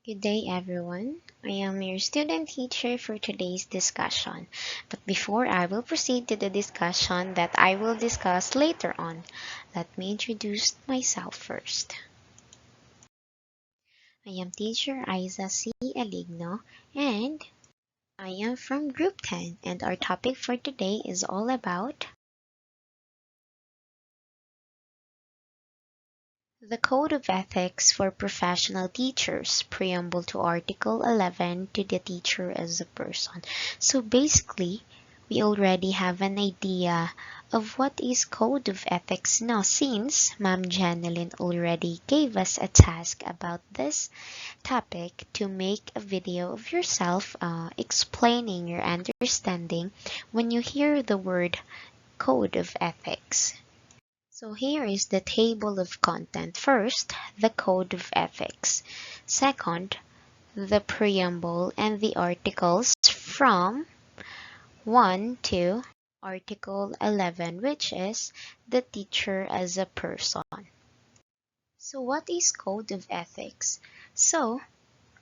Good day, everyone. I am your student teacher for today's discussion. But before I will proceed to the discussion that I will discuss later on, let me introduce myself first. I am teacher Isa C. Aligno and I am from Group 10, and our topic for today is all about the Code of Ethics for Professional Teachers, Preamble to Article 11 to the Teacher as a Person. So basically, we already have an idea of what is Code of Ethics now since Ma'am Janeline already gave us a task about this topic to make a video of yourself explaining your understanding when you hear the word Code of Ethics. So here is the table of content. First, the Code of Ethics. Second, the preamble and the articles from 1 to Article 11, which is the teacher as a person. So what is Code of Ethics?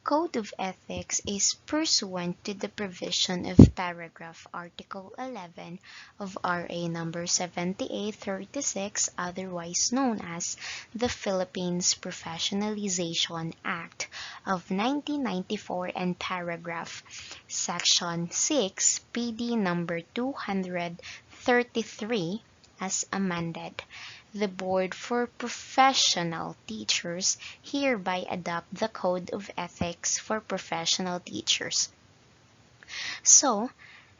Code of Ethics is pursuant to the provision of paragraph Article 11 of RA number 7836, otherwise known as the Philippines Professionalization Act of 1994, and paragraph section 6 PD number 233 as amended. The Board for Professional Teachers hereby adopt the Code of Ethics for Professional Teachers. So,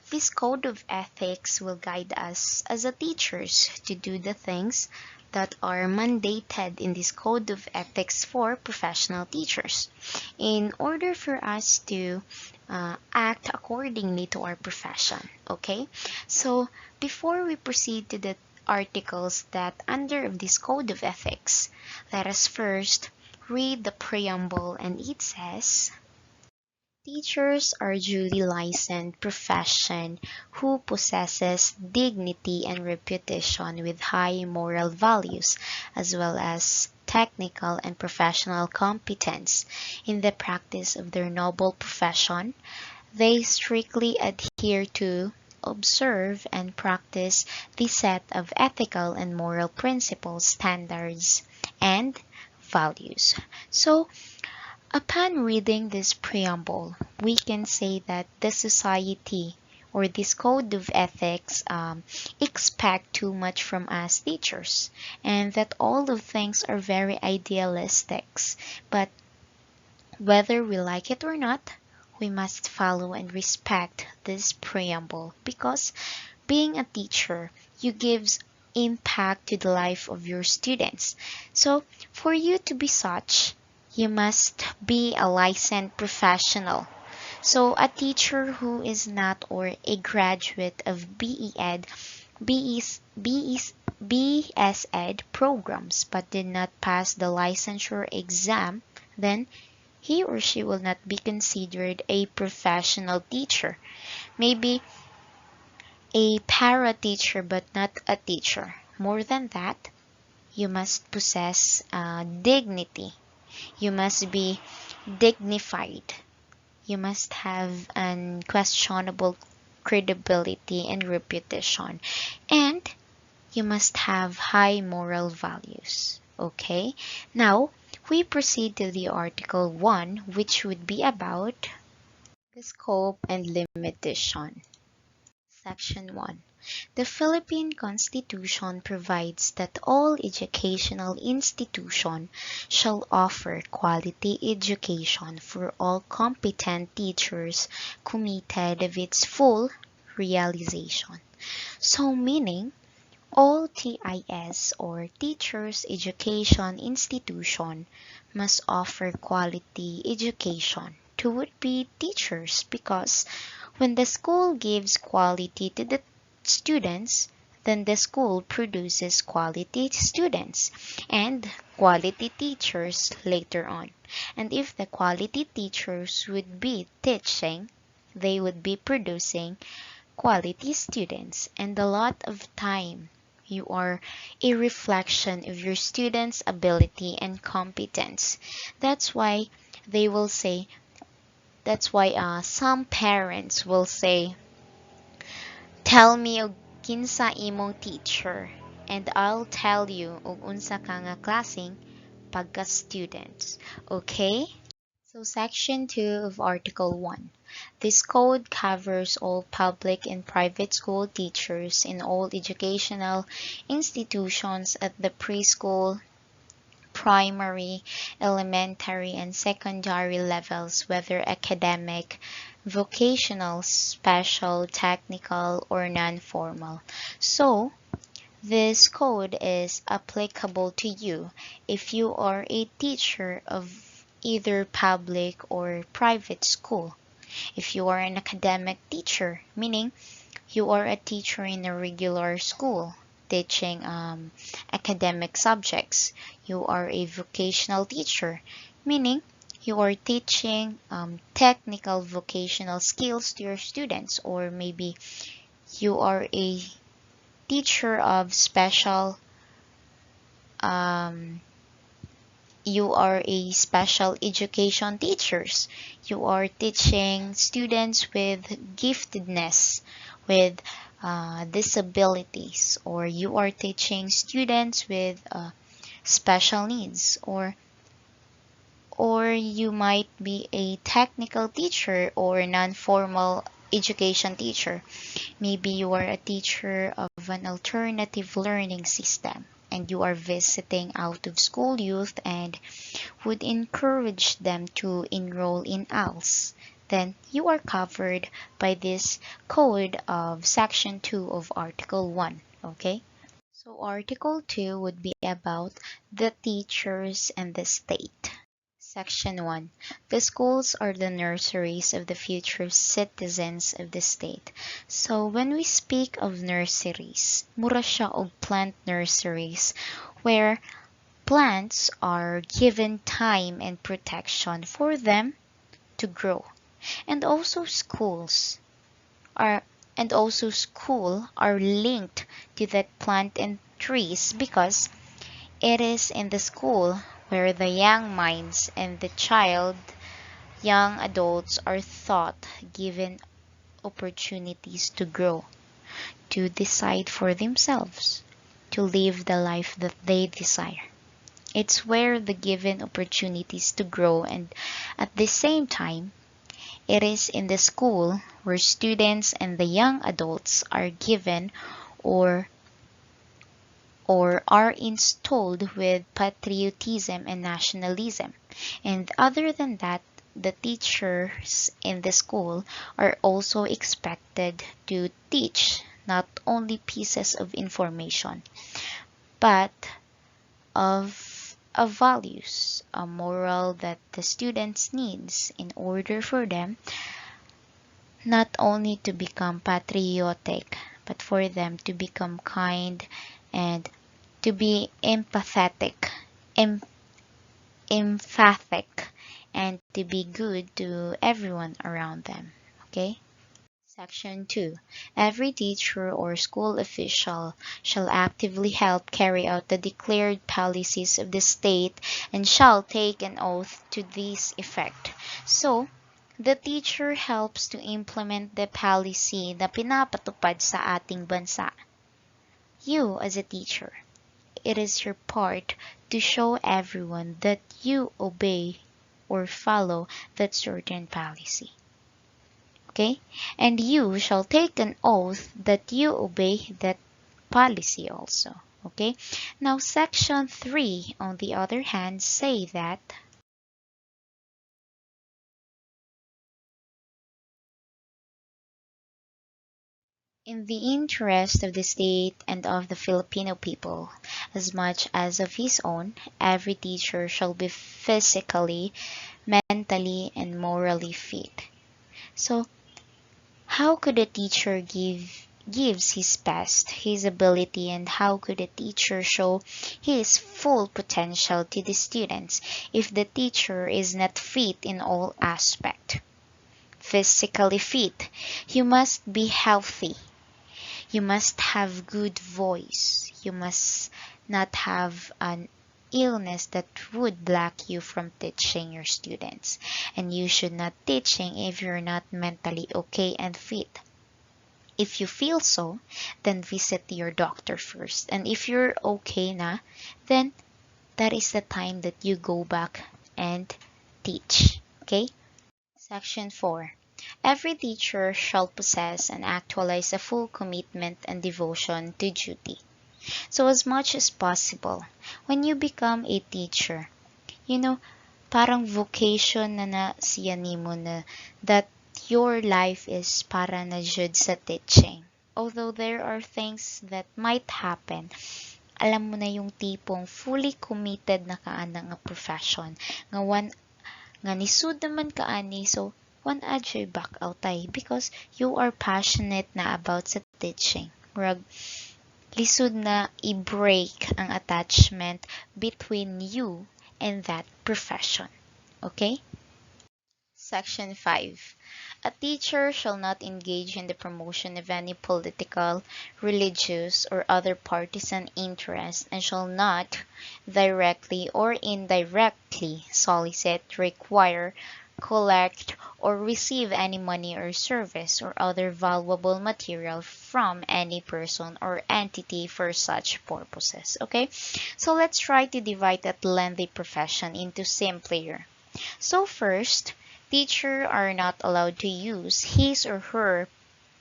this Code of Ethics will guide us as a teachers to do the things that are mandated in this Code of Ethics for Professional Teachers in order for us to act accordingly to our profession. Okay? So, before we proceed to the articles that under this Code of Ethics, let us first read the preamble, and it says, teachers are duly licensed profession who possesses dignity and reputation with high moral values as well as technical and professional competence in the practice of their noble profession. They strictly adhere to, observe, and practice the set of ethical and moral principles, standards, and values. So, upon reading this preamble, we can say that the society or this code of ethics expect too much from us teachers, and that all of things are very idealistic. But whether we like it or not, we must follow and respect this preamble because being a teacher, you gives impact to the life of your students. So for you to be such, you must be a licensed professional. So a teacher who is not or a graduate of BE Ed, BS Ed programs but did not pass the licensure exam, then he or she will not be considered a professional teacher. Maybe a para teacher but not a teacher. More than that, you must possess dignity. You must be dignified. You must have unquestionable credibility and reputation. And you must have high moral values. Okay? Now, we proceed to the Article 1, which would be about the scope and limitation. Section 1. The Philippine Constitution provides that all educational institutions shall offer quality education for all competent teachers committed of its full realization. So meaning, all TIS or Teachers Education Institution must offer quality education to would-be teachers because when the school gives quality to the students, then the school produces quality students and quality teachers later on. And if the quality teachers would be teaching, they would be producing quality students. And a lot of time, you are a reflection of your students' ability and competence. That's why they will say, that's why some parents will say, tell me og kinsa imong teacher, and I'll tell you og unsa ka nga klaseng pagka-students. Okay? So Section 2 of Article 1. This code covers all public and private school teachers in all educational institutions at the preschool, primary, elementary, and secondary levels, whether academic, vocational, special, technical, or non-formal. So, this code is applicable to you if you are a teacher of either public or private school. If you are an academic teacher, meaning you are a teacher in a regular school teaching academic subjects. You are a vocational teacher, meaning you are teaching technical vocational skills to your students, or maybe you are a teacher of special you are a special education teachers. You are teaching students with giftedness, with disabilities, or you are teaching students with special needs, or you might be a technical teacher or non-formal education teacher. Maybe you are a teacher of an alternative learning system and you are visiting out of school youth and would encourage them to enroll in ALS. Then you are covered by this code of Section 2 of Article 1. Okay? So Article 2 would be about the teachers and the state. Section 1. The schools are the nurseries of the future citizens of the state. So when we speak of nurseries, mura siya og plant nurseries, where plants are given time and protection for them to grow. And also schools are school are linked to that plant and trees because it is in the school where the young minds and the young adults are taught, given opportunities to grow, to decide for themselves, to live the life that they desire. It's where the given opportunities to grow, and at the same time, it is in the school where students and the young adults are given or are installed with patriotism and nationalism. And other than that, the teachers in the school are also expected to teach not only pieces of information, but of values, a moral that the students needs in order for them not only to become patriotic, but for them to become kind and to be emphatic, and to be good to everyone around them. Okay? Section 2. Every teacher or school official shall actively help carry out the declared policies of the state and shall take an oath to this effect. So, the teacher helps to implement the policy na pinapatupad sa ating bansa. You, as a teacher, it is your part to show everyone that you obey or follow that certain policy. Okay? And you shall take an oath that you obey that policy also. Okay? Now, Section 3, on the other hand, say that in the interest of the state and of the Filipino people, as much as of his own, every teacher shall be physically, mentally, and morally fit. So, how could a teacher gives his best, his ability, and how could a teacher show his full potential to the students if the teacher is not fit in all aspects? Physically fit, you must be healthy. You must have good voice. You must not have an illness that would block you from teaching your students. And you should not teaching if you're not mentally okay and fit. If you feel so, then visit your doctor first. And if you're okay na, then that is the time that you go back and teach. Okay? Section 4. Every teacher shall possess and actualize a full commitment and devotion to duty. So as much as possible, when you become a teacher, parang vocation na siya nimo na that your life is para na jud sa teaching. Although there are things that might happen, alam mo na yung tipong fully committed na kaana nga profession. Nga nisud naman kaani, so one adjoy back out ay because you are passionate na about sa teaching. Murag, lisod na i-break ang attachment between you and that profession. Okay? Section 5. A teacher shall not engage in the promotion of any political, religious, or other partisan interest and shall not directly or indirectly solicit, require, collect, or receive any money or service or other valuable material from any person or entity for such purposes. Okay? So let's try to divide that lengthy profession into simpler. So first, teachers are not allowed to use his or her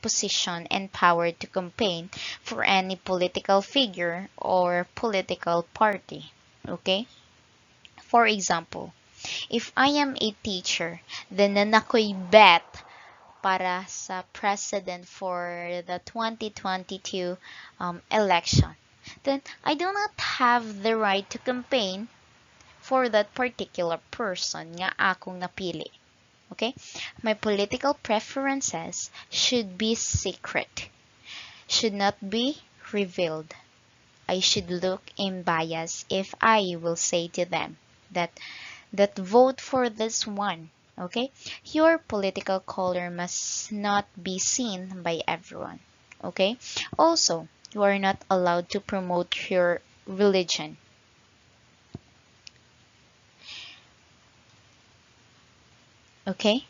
position and power to campaign for any political figure or political party. Okay? For example, if I am a teacher, then ako'y bet para sa president for the 2022 election, then I do not have the right to campaign for that particular person nga akong napili. Okay? My political preferences should be secret, should not be revealed. I should look unbiased if I will say to them that vote for this one. Okay? Your political color must not be seen by everyone. Okay? Also, you are not allowed to promote your religion. Okay?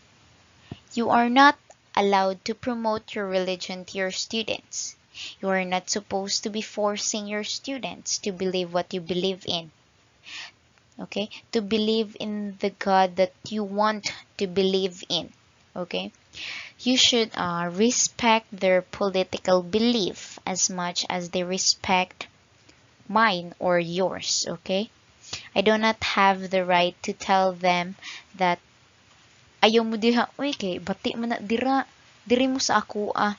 You are not allowed to promote your religion to your students. You are not supposed to be forcing your students to believe what you believe in. Okay? To believe in the God that you want to believe in. Okay? You should respect their political belief as much as they respect mine or yours. Okay? I do not have the right to tell them that ayaw mo diha, uy, kay bati mo na, diri mo sa ako ang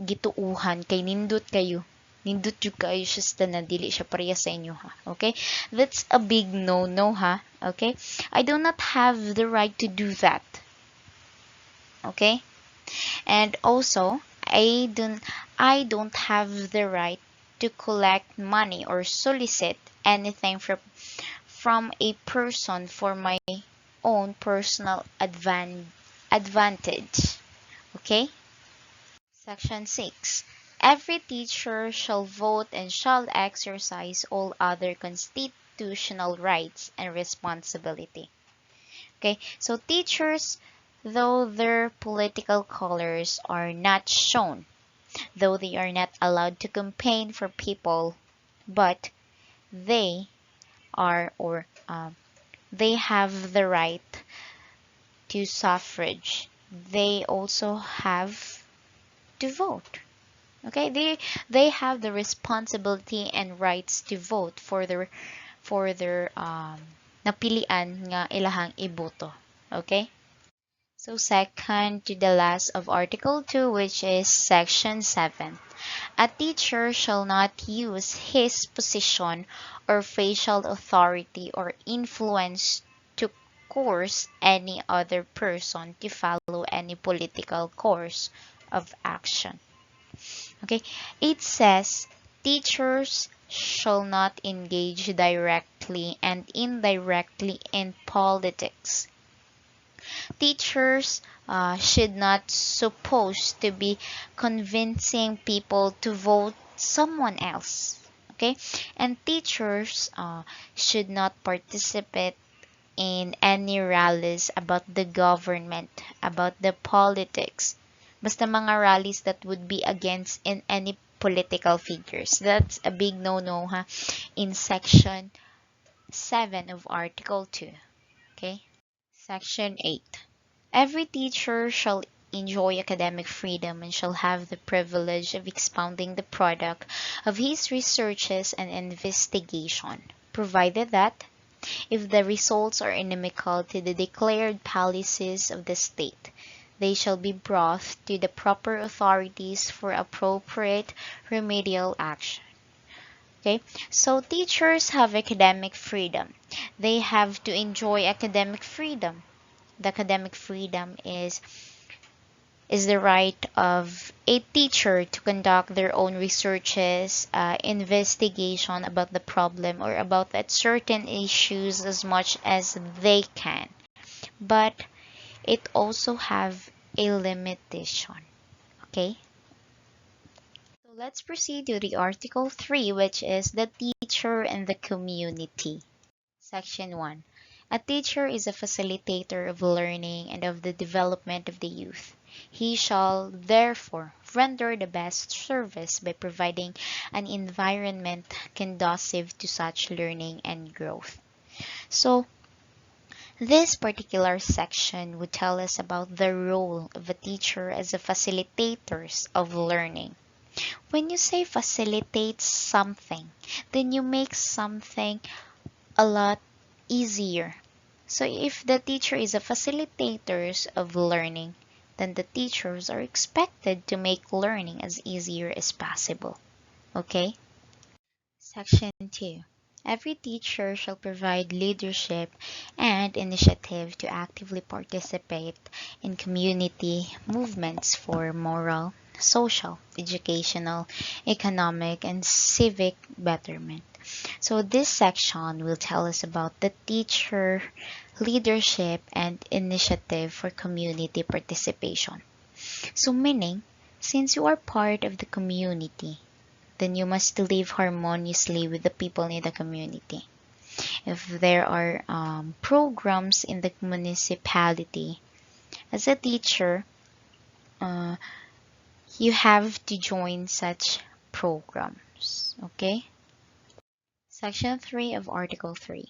gituuhan, kay nindot kayo siya na dili siya pareha sa inyo, ha, okay? That's a big no ha, okay? I do not have the right to do that, okay? And also, I don't have the right to collect money or solicit anything from a person for my own personal advantage. Okay? Section 6. Every teacher shall vote and shall exercise all other constitutional rights and responsibility. Okay? So teachers, though their political colors are not shown, though they are not allowed to campaign for people, but they are they have the right to suffrage. They also have to vote. Okay, they have the responsibility and rights to vote for their napilian nga ilahang iboto. Okay? So second to the last of Article 2, which is Section 7. A teacher shall not use his position or facial authority or influence to coerce any other person to follow any political course of action. Okay, it says teachers shall not engage directly and indirectly in politics. Teachers should not supposed to be convincing people to vote someone else. Okay, and teachers should not participate in any rallies about the government, about the politics. Basta mga rallies that would be against in any political figures. That's a big no-no ha in section 7 of article 2. Okay? Section 8. Every teacher shall enjoy academic freedom and shall have the privilege of expounding the product of his researches and investigation, provided that if the results are inimical to the declared policies of the state, they shall be brought to the proper authorities for appropriate remedial action. Okay, so teachers have academic freedom. They have to enjoy academic freedom. The academic freedom is the right of a teacher to conduct their own researches, investigation about the problem or about that certain issues as much as they can. But it also have a limitation. Okay? So let's proceed to the Article 3, which is the teacher and the community. Section 1. A teacher is a facilitator of learning and of the development of the youth. He shall, therefore, render the best service by providing an environment conducive to such learning and growth. So, this particular section would tell us about the role of a teacher as a facilitator of learning. When you say facilitate something, then you make something a lot easier. So if the teacher is a facilitator of learning, then the teachers are expected to make learning as easier as possible. Okay? Section 2. Every teacher shall provide leadership and initiative to actively participate in community movements for moral, social, educational, economic, and civic betterment. So this section will tell us about the teacher leadership and initiative for community participation. So meaning, since you are part of the community, then you must live harmoniously with the people in the community. If there are programs in the municipality, as a teacher, you have to join such programs. Okay? Section 3 of Article 3.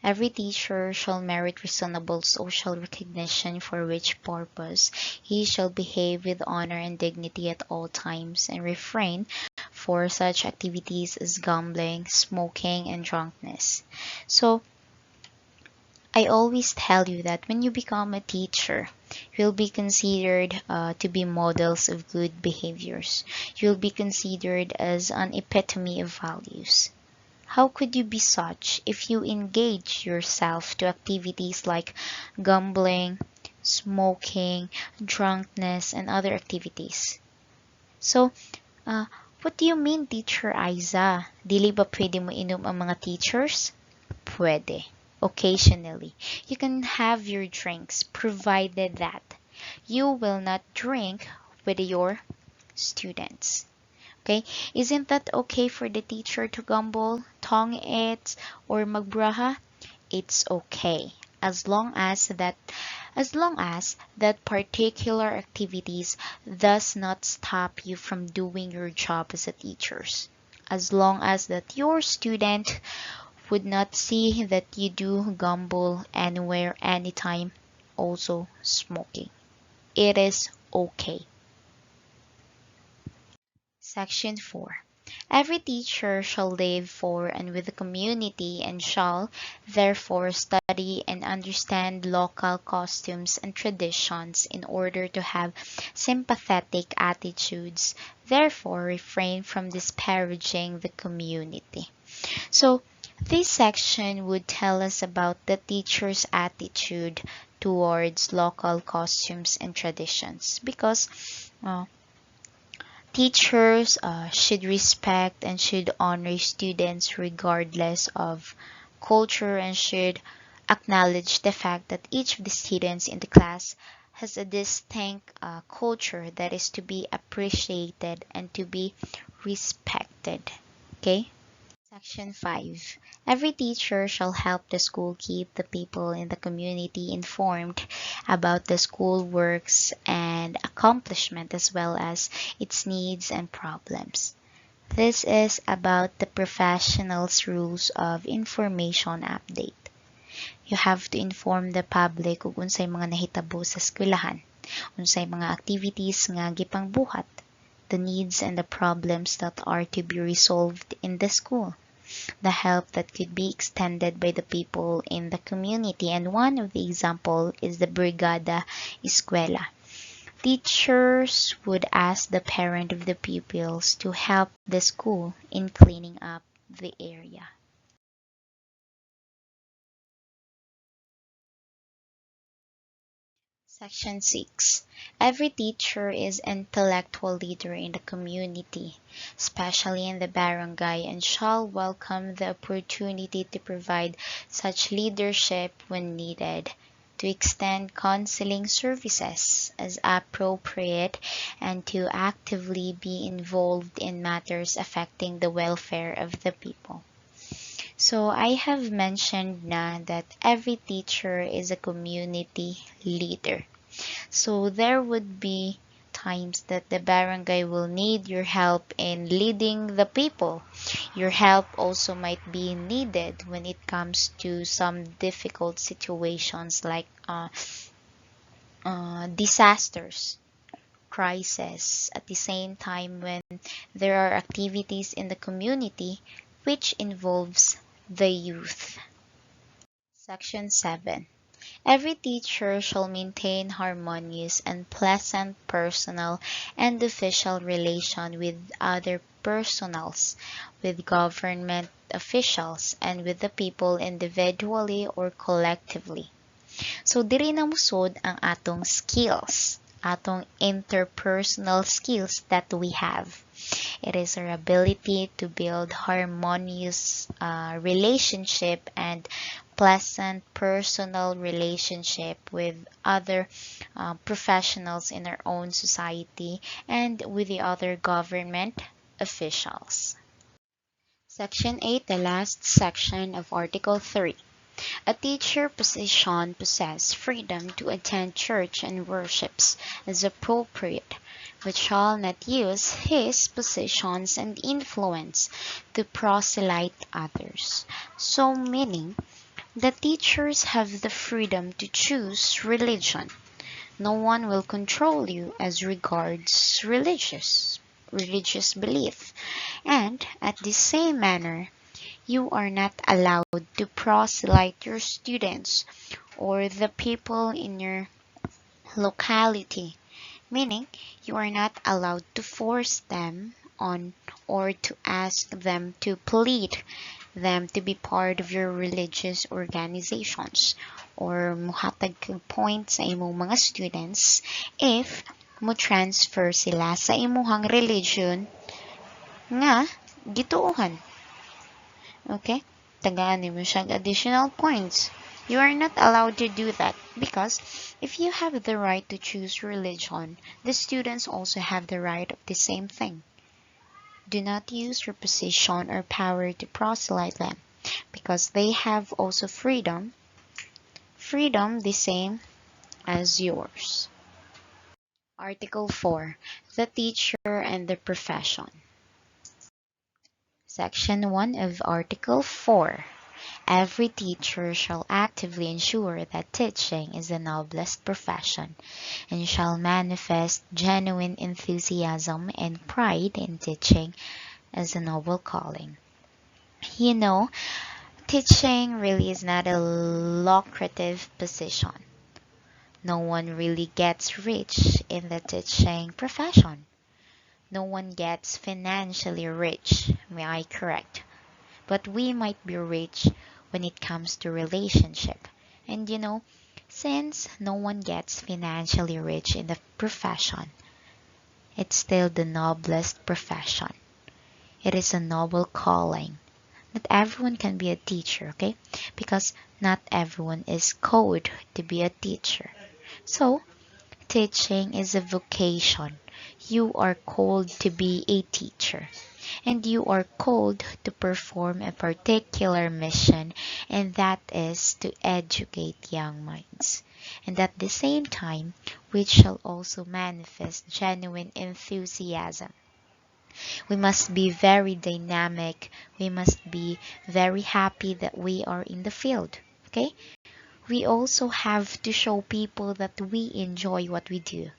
Every teacher shall merit reasonable social recognition, for which purpose he shall behave with honor and dignity at all times, and refrain for such activities as gambling, smoking, and drunkenness. So, I always tell you that when you become a teacher, you'll be considered to be models of good behaviors. You'll be considered as an epitome of values. How could you be such if you engage yourself to activities like gambling, smoking, drunkenness, and other activities? So, what do you mean, Teacher Aiza? Dili ba pwede mo inom ang mga teachers? Pwede. Occasionally. You can have your drinks, provided that you will not drink with your students. Okay? Isn't that okay for the teacher to gamble, tong it, or magbraha? It's okay. As long as that particular activities does not stop you from doing your job as a teacher. As long as that your student would not see that you do gamble anywhere, anytime, also smoking. It is okay. Section 4. Every teacher shall live for and with the community, and shall, therefore, study and understand local customs and traditions in order to have sympathetic attitudes, therefore refrain from disparaging the community. So, this section would tell us about the teacher's attitude towards local costumes and traditions, because teachers should respect and should honor students regardless of culture, and should acknowledge the fact that each of the students in the class has a distinct culture that is to be appreciated and to be respected. Okay? Section 5. Every teacher shall help the school keep the people in the community informed about the school works and accomplishment as well as its needs and problems. This is about the professional's rules of information update. You have to inform the public kung unsay mga nahitabo sa eskwelahan, unsay mga activities nga gipangbuhat, the needs and the problems that are to be resolved in the school, the help that could be extended by the people in the community, and one of the example is the Brigada Escuela. Teachers would ask the parent of the pupils to help the school in cleaning up the area. Section 6. Every teacher is intellectual leader in the community, especially in the barangay, and shall welcome the opportunity to provide such leadership when needed, to extend counseling services as appropriate, and to actively be involved in matters affecting the welfare of the people. So I have mentioned na that every teacher is a community leader. So there would be times that the barangay will need your help in leading the people. Your help also might be needed when it comes to some difficult situations like disasters, crisis. At the same time, when there are activities in the community which involves the youth. Section 7. Every teacher shall maintain harmonious and pleasant personal and official relation with other personals, with government officials, and with the people individually or collectively. So diri na musod ang atong skills, atong interpersonal skills that we have. It is our ability to build harmonious relationship and pleasant personal relationship with other professionals in our own society and with the other government officials. Section 8, the last section of Article 3. A teacher position possess freedom to attend church and worships as appropriate, but shall not use his positions and influence to proselyte others. So meaning, the teachers have the freedom to choose religion. No one will control you as regards religious belief. And at the same manner, you are not allowed to proselyte your students or the people in your locality, meaning you are not allowed to force them on or to ask them to plead them to be part of your religious organizations or muhatag kag point sa imong mga students if mo transfer sila sa imuhang religion nga gituohan. Okay? Tagaan mo siyang additional points. You are not allowed to do that because if you have the right to choose religion, the students also have the right of the same thing. Do not use your position or power to proselyte them because they have also freedom the same as yours. Article 4. The teacher and the profession. Section 1 of Article 4. Every teacher shall actively ensure that teaching is the noblest profession, and shall manifest genuine enthusiasm and pride in teaching as a noble calling. You know, teaching really is not a lucrative position. No one really gets rich in the teaching profession. No one gets financially rich, may I correct? But we might be rich when it comes to relationship. And you know, since no one gets financially rich in the profession, it's still the noblest profession. It is a noble calling. Not everyone can be a teacher, okay? Because not everyone is called to be a teacher. So, teaching is a vocation. You are called to be a teacher. And you are called to perform a particular mission, and that is to educate young minds. And at the same time, which shall also manifest genuine enthusiasm. We must be very dynamic. We must be very happy that we are in the field. Okay? We also have to show people that we enjoy what we do.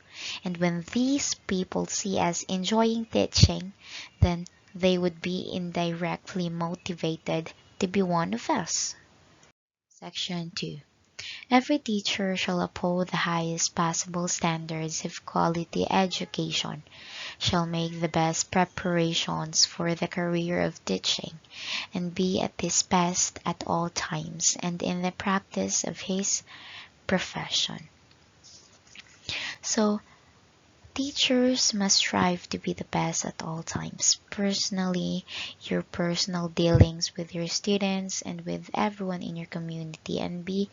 And when these people see us enjoying teaching, then they would be indirectly motivated to be one of us. Section 2. Every teacher shall uphold the highest possible standards of quality education, shall make the best preparations for the career of teaching, and be at his best at all times and in the practice of his profession. So, teachers must strive to be the best at all times. Personally, your personal dealings with your students and with everyone in your community, and be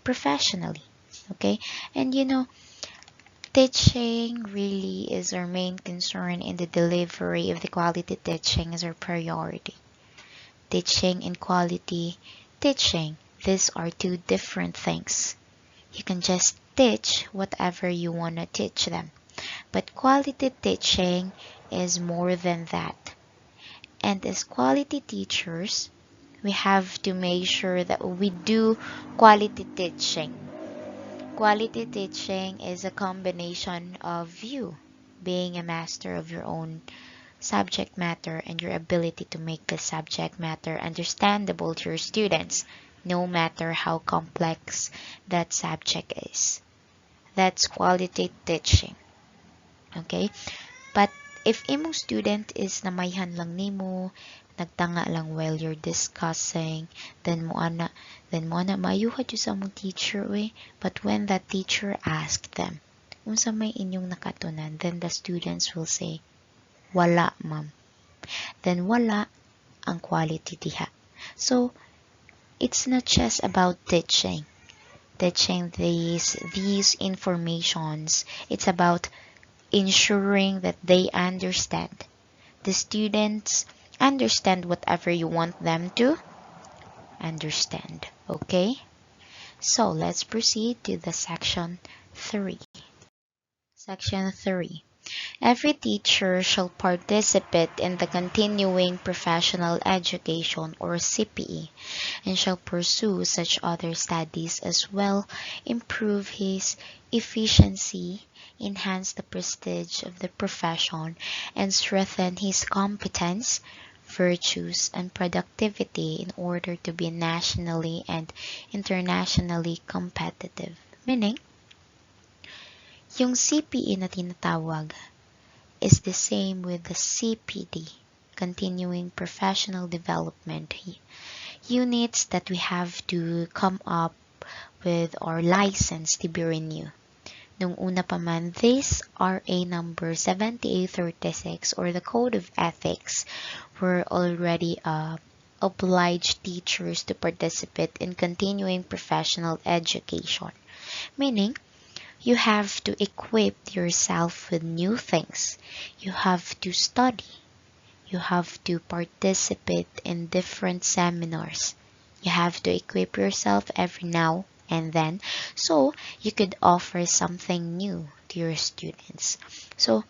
professionally. Okay? And teaching really is our main concern, in the delivery of the quality teaching is our priority. Teaching and quality teaching, these are two different things. You can just teach whatever you want to teach them. But quality teaching is more than that. And as quality teachers, we have to make sure that we do quality teaching. Quality teaching is a combination of you being a master of your own subject matter and your ability to make the subject matter understandable to your students, no matter how complex that subject is. That's quality teaching. Okay? But if imong student is namayhan lang nimo, nagtanga lang while you're discussing, then mo ana mayuha jud sa among teacher we. But when that teacher asked them, unsa may inyong nakatunan, then the students will say, wala ma'am. Then wala ang quality diha. So it's not just about teaching these informations. It's about ensuring that they understand. The students understand whatever you want them to understand. Okay? So let's proceed to the section 3. Section 3. Every teacher shall participate in the continuing professional education, or CPE, and shall pursue such other studies as well, improve his efficiency, enhance the prestige of the profession, and strengthen his competence, virtues, and productivity in order to be nationally and internationally competitive. Meaning, yung CPE na tinatawag is the same with the CPD, Continuing Professional Development, units that we have to come up with our license to be renewed. Nung una pa man, this RA number 7836, or the Code of Ethics, were already obliged teachers to participate in continuing professional education. Meaning, you have to equip yourself with new things. You have to study. You have to participate in different seminars. You have to equip yourself every now and then, so you could offer something new to your students. So,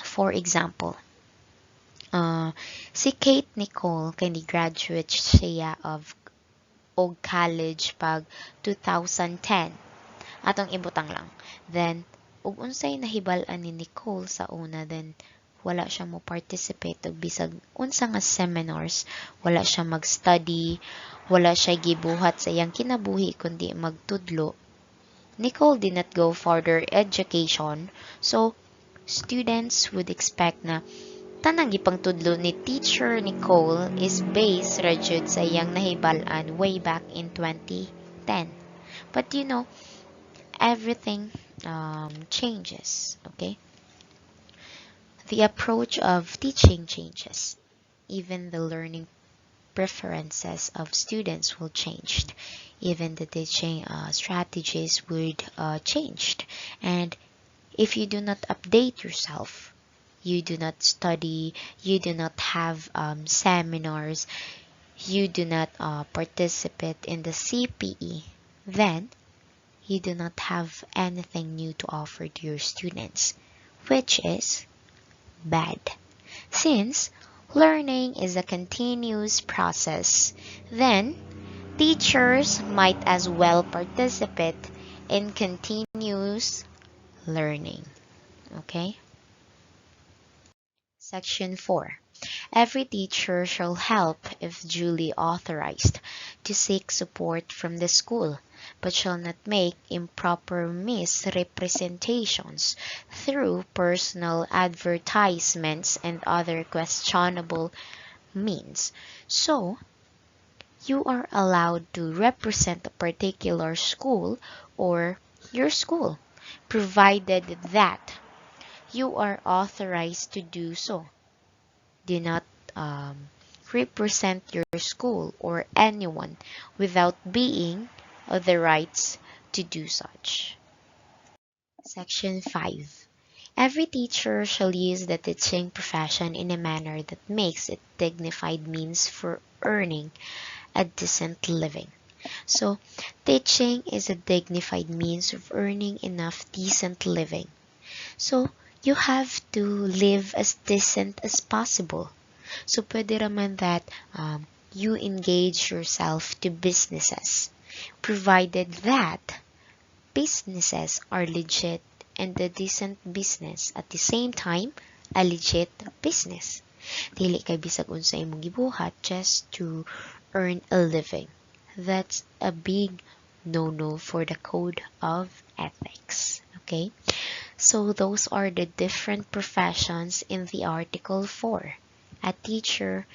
for example, si Kate Nicole, kay graduate siya of og college pag 2010. Atong ibutang lang. Then, ug unsay nahibal-an ni Nicole sa una, then wala siya mo participate og bisag unsa nga seminars, wala siya mag-study, wala siya gibuhat sa iyang kinabuhi kundi magtudlo. Nicole did not go further education, so students would expect na tanang gipangtudlo ni teacher Nicole is based ra jud sa iyang nahibal-an way back in 2010. But everything changes, okay? The approach of teaching changes. Even the learning preferences of students will change. Even the teaching strategies would change. And if you do not update yourself, you do not study, you do not have seminars, you do not participate in the CPE, then you do not have anything new to offer to your students, which is bad. Since learning is a continuous process, then teachers might as well participate in continuous learning. Okay? Section 4. Every teacher shall help, if duly authorized, to seek support from the school, but shall not make improper misrepresentations through personal advertisements and other questionable means. So, you are allowed to represent a particular school or your school, provided that you are authorized to do so. Do not um, represent your school or anyone without being of the rights to do such. Section 5. Every teacher shall use the teaching profession in a manner that makes it dignified means for earning a decent living. So, teaching is a dignified means of earning enough decent living. So, you have to live as decent as possible. So, pwede naman that you engage yourself to businesses, provided that businesses are legit and a decent business at the same time, a legit business. Dili kay bisag unsa imong gibuhat just to earn a living. That's a big no-no for the code of ethics. Okay? So those are the different professions in the Article 4. A teacher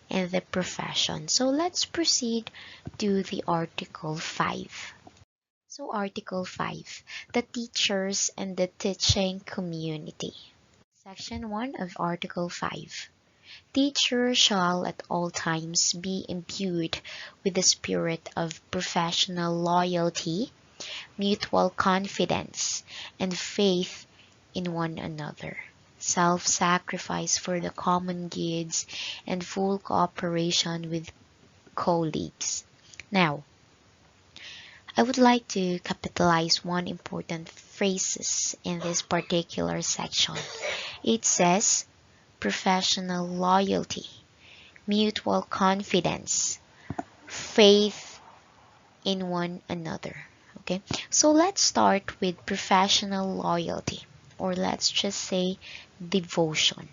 and the profession. So let's proceed to the Article 5. So Article 5, the teachers and the teaching community. Section 1 of Article 5. Teachers shall at all times be imbued with the spirit of professional loyalty, mutual confidence, and faith in one another, self-sacrifice for the common goods, and full cooperation with colleagues. Now, I would like to capitalize one important phrases in this particular section. It says professional loyalty, mutual confidence, faith in one another. Okay, so let's start with professional loyalty, or let's just say devotion,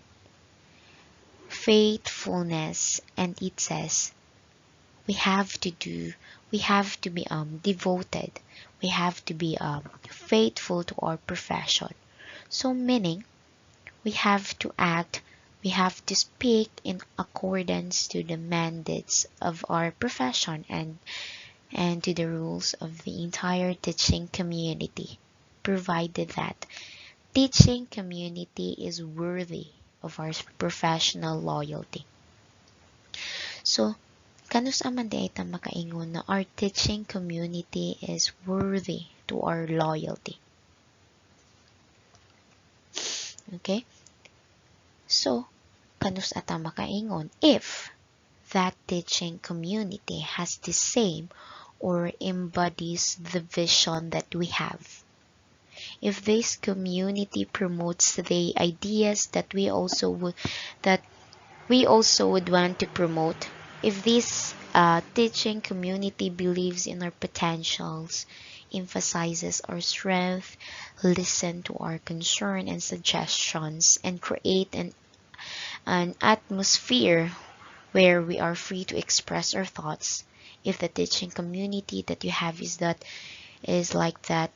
faithfulness, and it says we have to be devoted, we have to be faithful to our profession. So meaning we have to act, we have to speak in accordance to the mandates of our profession and to the rules of the entire teaching community, provided that teaching community is worthy of our professional loyalty. So, kanus aman di ay makaingon na our teaching community is worthy to our loyalty. Okay? So, kanus ata makaingon if that teaching community has the same or embodies the vision that we have. If this community promotes the ideas that we also would want to promote, if this teaching community believes in our potentials, emphasizes our strength, listen to our concern and suggestions, and create an atmosphere where we are free to express our thoughts, if the teaching community that you have is like that,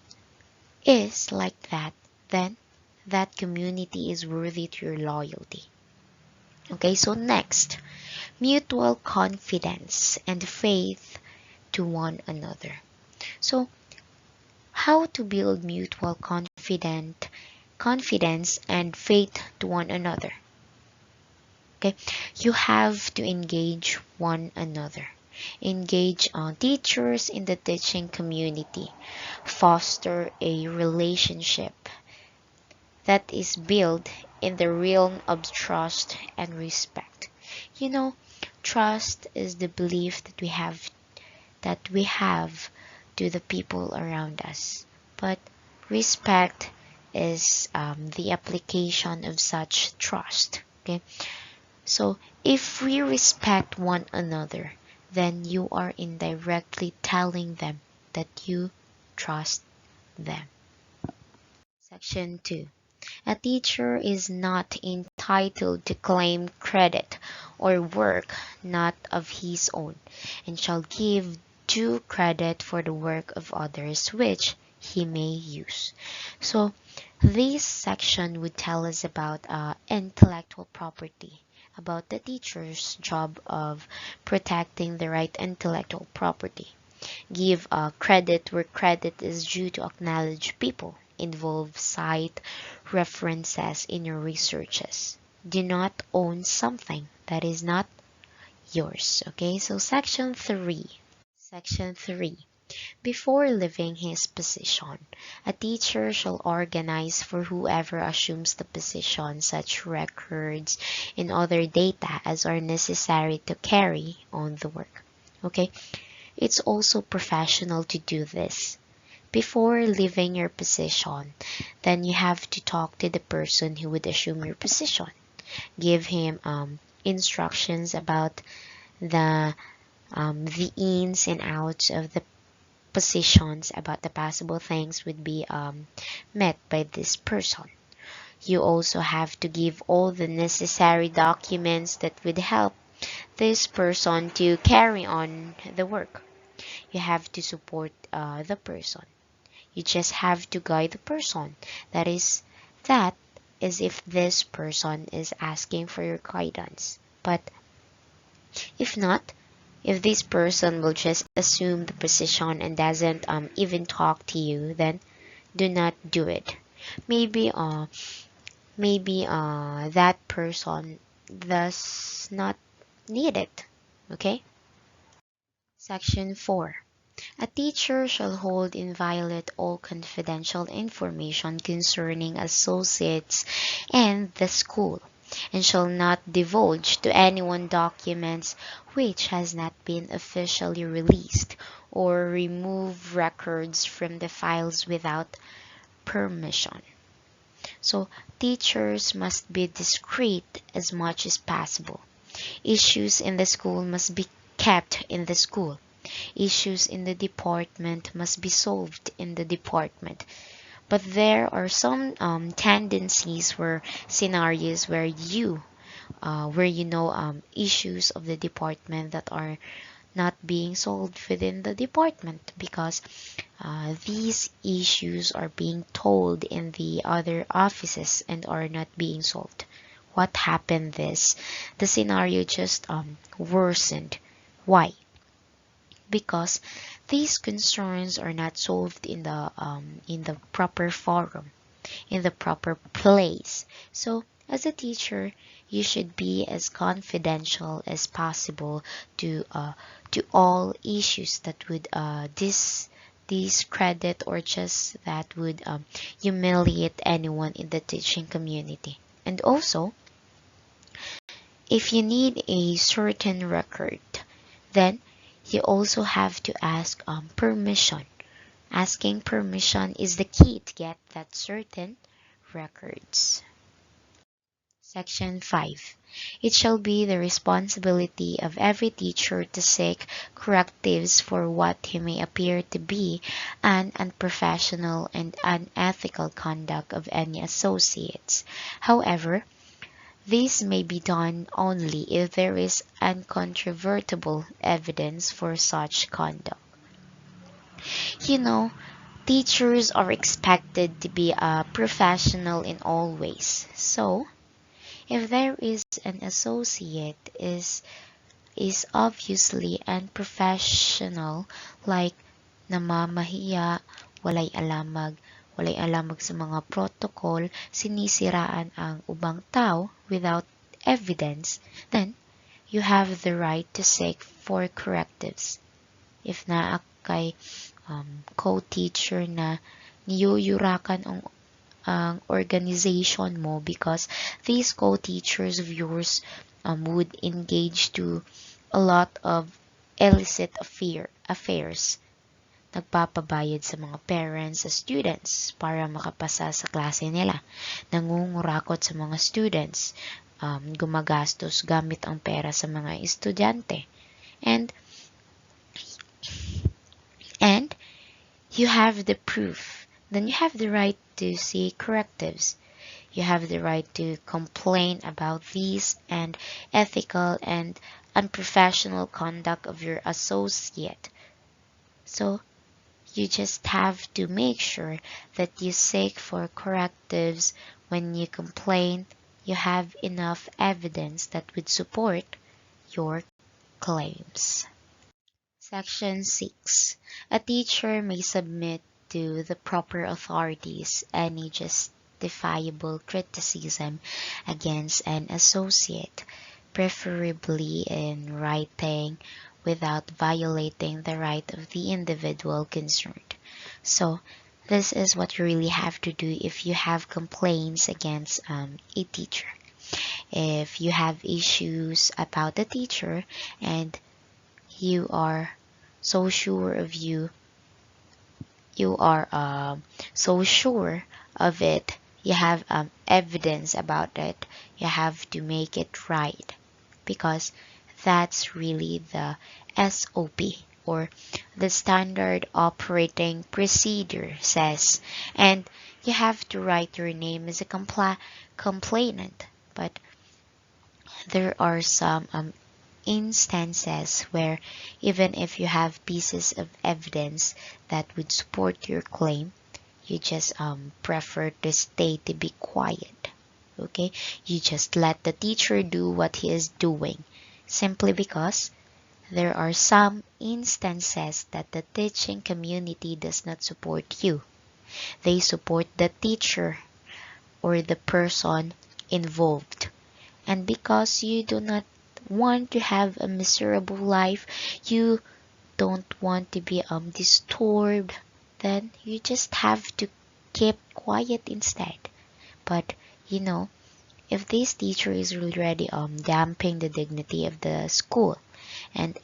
then that community is worthy to your loyalty. Okay, so next, mutual confidence and faith to one another. So, how to build mutual confidence and faith to one another? Okay, you have to engage one another. Engage teachers in the teaching community. Foster a relationship that is built in the realm of trust and respect. You know, trust is the belief that we have to the people around us. But respect is the application of such trust. Okay, so if we respect one another, then you are indirectly telling them that you trust them. Section 2. A teacher is not entitled to claim credit or work not of his own, and shall give due credit for the work of others which he may use. So, this section would tell us about intellectual property, about the teacher's job of protecting the right intellectual property. Give credit where credit is due to acknowledge people. Involve cite references in your researches. Do not own something that is not yours. Okay, so section 3. Section 3. Before leaving his position, a teacher shall organize for whoever assumes the position such records and other data as are necessary to carry on the work. Okay, it's also professional to do this. Before leaving your position, then you have to talk to the person who would assume your position. Give him instructions about the ins and outs of the positions, about the possible things would be met by this person. You also have to give all the necessary documents that would help this person to carry on the work. You have to support the person. You just have to guide the person. That is if this person is asking for your guidance. But if not, if this person will just assume the position and doesn't even talk to you, then do not do it. Maybe that person does not need it. Okay? Section 4. A teacher shall hold inviolate all confidential information concerning associates and the school, and shall not divulge to anyone documents which has not been officially released, or remove records from the files without permission. So, teachers must be discreet as much as possible. Issues in the school must be kept in the school. Issues in the department must be solved in the department. But there are some tendencies where scenarios where issues of the department that are not being solved within the department because these issues are being told in the other offices and are not being solved. What happened is the scenario just worsened. Why? Because these concerns are not solved in the proper forum, in the proper place. So as a teacher, you should be as confidential as possible to all issues that would discredit or just that would humiliate anyone in the teaching community. And also, if you need a certain record, then you also have to ask permission. Asking permission is the key to get that certain records. Section 5. It shall be the responsibility of every teacher to seek correctives for what he may appear to be an unprofessional and unethical conduct of any associates. However, this may be done only if there is uncontrovertible evidence for such conduct. You know, teachers are expected to be a professional in all ways. So, if there is an associate is obviously unprofessional, like namamahiya, walay alamag sa mga protocol, sinisiraan ang ubang tao without evidence, then you have the right to seek for correctives. If naa kay co-teacher na niyuyurakan ang organization mo, because these co-teachers of yours would engage to a lot of illicit affairs. Nagpapabayad sa mga parents sa students para makapasa sa klase nila. Nangungurakot sa mga students. Gumagastos gamit ang pera sa mga estudyante. And you have the proof. Then you have the right to seek correctives. You have the right to complain about these and ethical and unprofessional conduct of your associate. So you just have to make sure that you seek for correctives. When you complain, you have enough evidence that would support your claims. Section 6. A teacher may submit to the proper authorities any justifiable criticism against an associate, preferably in writing, without violating the right of the individual concerned. So, this is what you really have to do if you have complaints against a teacher. If you have issues about the teacher and you are so sure of so sure of it, you have evidence about it, you have to make it right, because that's really the SOP, or the standard operating procedure says. And you have to write your name as a complainant. But there are some instances where even if you have pieces of evidence that would support your claim, you just prefer to be quiet. Okay, you just let the teacher do what he is doing, simply because there are some instances that the teaching community does not support you. They support the teacher or the person involved. And because you do not want to have a miserable life, you don't want to be disturbed, then you just have to keep quiet instead. But if this teacher is already damping the dignity of the school and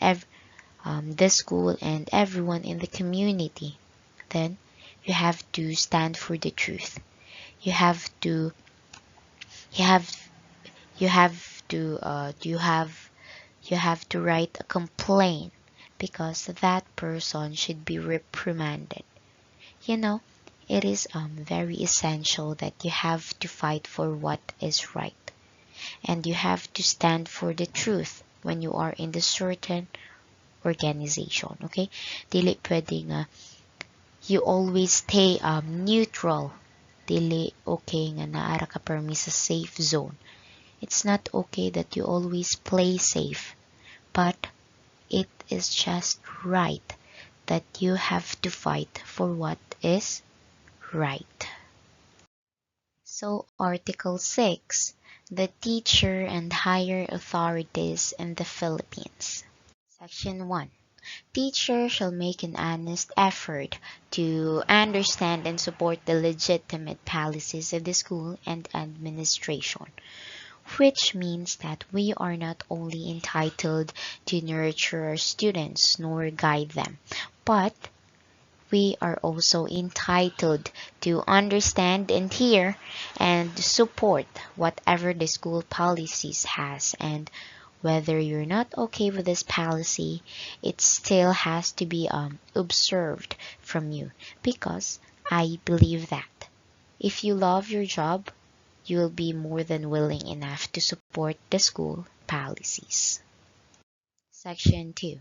the school and everyone in the community, then you have to stand for the truth. You have to write a complaint, because that person should be reprimanded. It is very essential that you have to fight for what is right, and you have to stand for the truth when you are in the certain organization. Okay, dili pwedeng you always stay neutral. Dili okay nga naara ka permi sa safe zone. It's not okay that you always play safe, but it is just right that you have to fight for what is right. So, Article 6, the teacher and higher authorities in the Philippines. Section 1. Teacher shall make an honest effort to understand and support the legitimate policies of the school and administration, which means that we are not only entitled to nurture our students nor guide them, but we are also entitled to understand and hear and support whatever the school policies has. And whether you're not okay with this policy, it still has to be observed from you, because I believe that if you love your job, you will be more than willing enough to support the school policies. Section 2.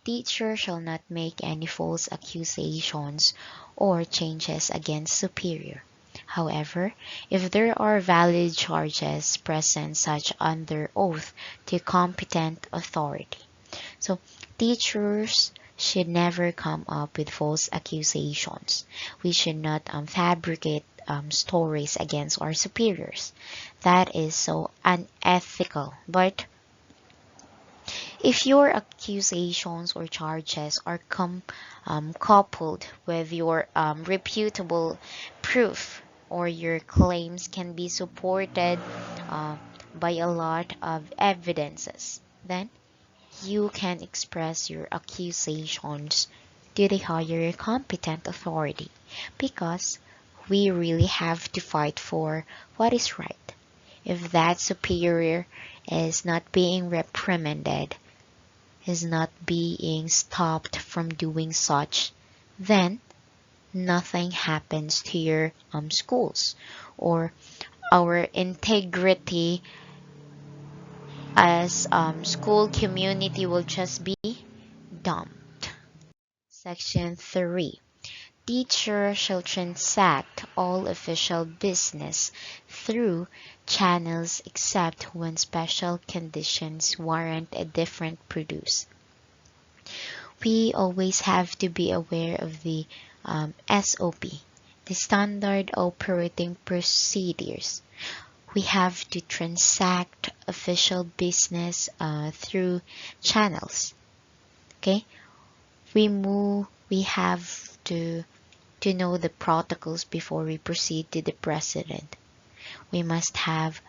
Teacher shall not make any false accusations or changes against superior. However, if there are valid charges present, such under oath to competent authority. So, teachers should never come up with false accusations. We should not fabricate stories against our superiors. That is so unethical. But if your accusations or charges are coupled with your reputable proof or your claims can be supported by a lot of evidences, then you can express your accusations to the higher competent authority, because we really have to fight for what is right. If that superior is not being reprimanded, is not being stopped from doing such, then nothing happens to your schools, or our integrity as school community will just be dumped. Section 3. Teacher shall transact all official business through channels except when special conditions warrant a different produce. We always have to be aware of the SOP, the Standard Operating Procedures. We have to transact official business through channels. Okay, we have to know the protocols before we proceed to the president. We must have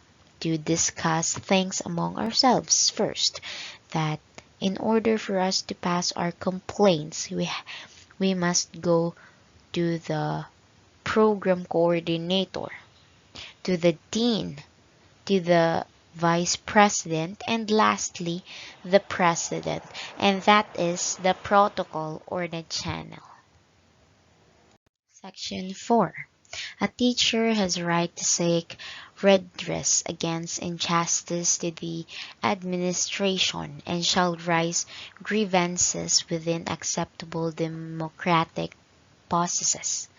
to discuss things among ourselves first, that in order for us to pass our complaints, we must go to the program coordinator, to the dean, to the vice president, and lastly, the president. And that is the protocol or the channel. Section 4. A teacher has a right to seek redress against injustice to the administration and shall raise grievances within acceptable democratic processes.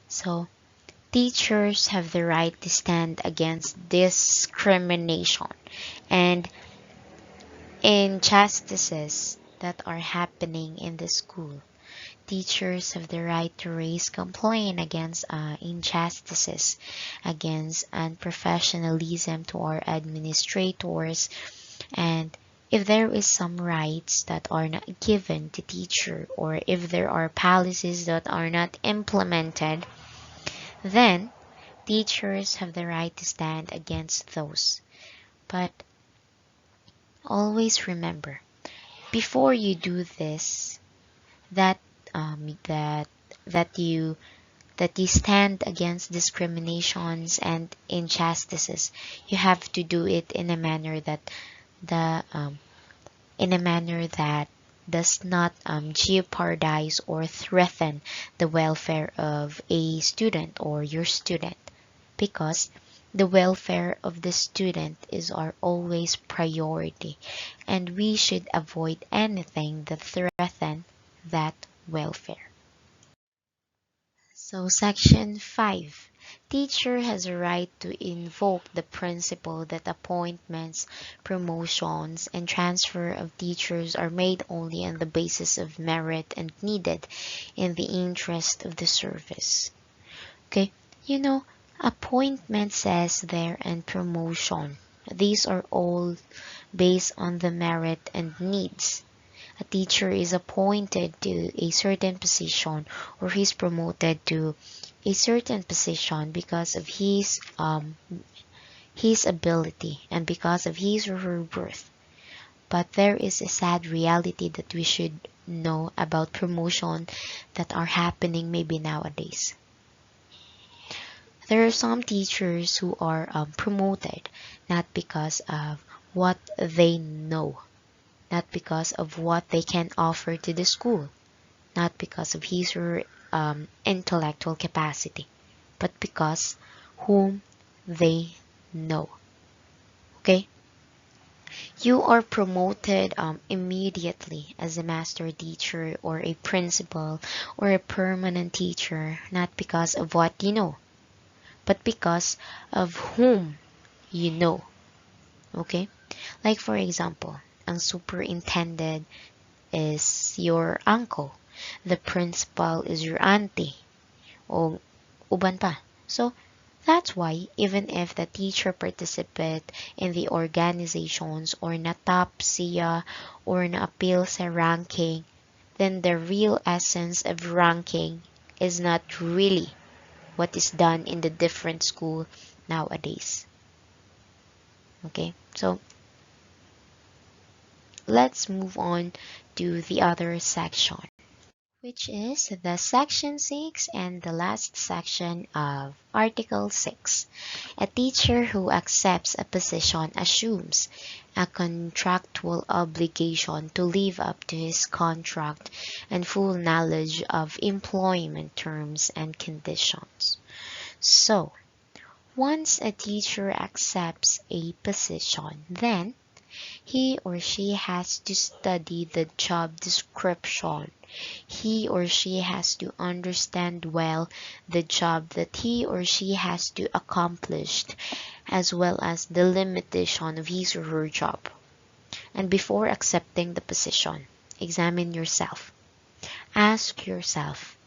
So, teachers have the right to stand against discrimination and injustices that are happening in the school. Teachers have the right to raise complaint against injustices, against unprofessionalism to our administrators, and if there is some rights that are not given to teacher, or if there are policies that are not implemented, then teachers have the right to stand against those. But always remember, before you do this, that that that you stand against discriminations and injustices, you have to do it in a manner that the in a manner that does not jeopardize or threaten the welfare of a student or your student, because the welfare of the student is our always priority, and we should avoid anything that threatens that welfare. So section 5. Teacher has a right to invoke the principle that appointments, promotions, and transfer of teachers are made only on the basis of merit and needed in the interest of the service. Okay, appointment says there, and promotion. These are all based on the merit and needs. A teacher is appointed to a certain position, or he's promoted to a certain position because of his ability and because of his or her worth. But there is a sad reality that we should know about promotion that are happening maybe nowadays. There are some teachers who are promoted not because of what they know, not because of what they can offer to the school, not because of his or her intellectual capacity, but because whom they know. Okay? You are promoted immediately as a master teacher or a principal or a permanent teacher, not because of what you know, but because of whom you know. Okay? Like for example, ang superintendent is your uncle, the principal is your auntie, o uban pa. So, that's why even if the teacher participate in the organizations or natap siya or na-appeal sa ranking, then the real essence of ranking is not really what is done in the different school nowadays. Okay, so let's move on to the other section, which is the section 6 and the last section of Article 6. A teacher who accepts a position assumes a contractual obligation to live up to his contract and full knowledge of employment terms and conditions. So, once a teacher accepts a position, then he or she has to study the job description. He or she has to understand well the job that he or she has to accomplish, as well as the limitation of his or her job. And before accepting the position, examine yourself. Ask yourself,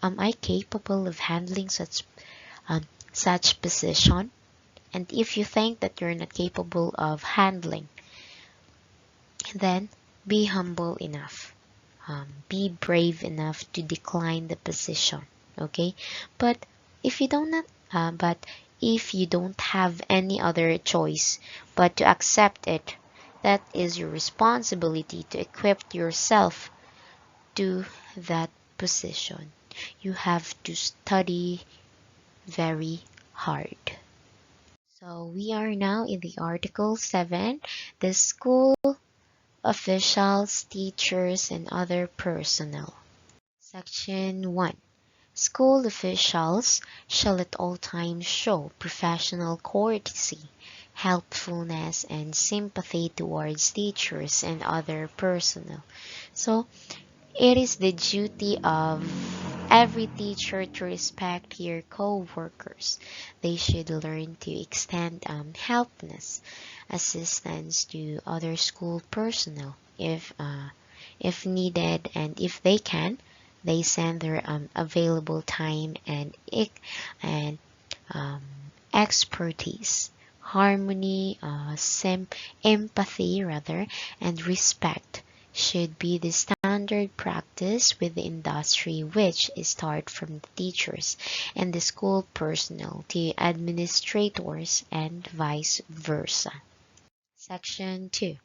am I capable of handling such position? And if you think that you're not capable of handling, then be humble enough. Be brave enough to decline the position. Okay, but if you don't have any other choice but to accept it, that is your responsibility to equip yourself to that position. You have to study very hard. So we are now in the Article 7, the school officials, teachers, and other personnel. Section 1. School officials shall at all times show professional courtesy, helpfulness, and sympathy towards teachers and other personnel. So, it is the duty of every teacher to respect their co-workers. They should learn to extend helpness, assistance to other school personnel if needed, and if they can, they send their available time and um, expertise. Harmony, empathy rather, and respect should be the standard practice with the industry, which is start from the teachers and the school personnel to administrators and vice versa. Section 2.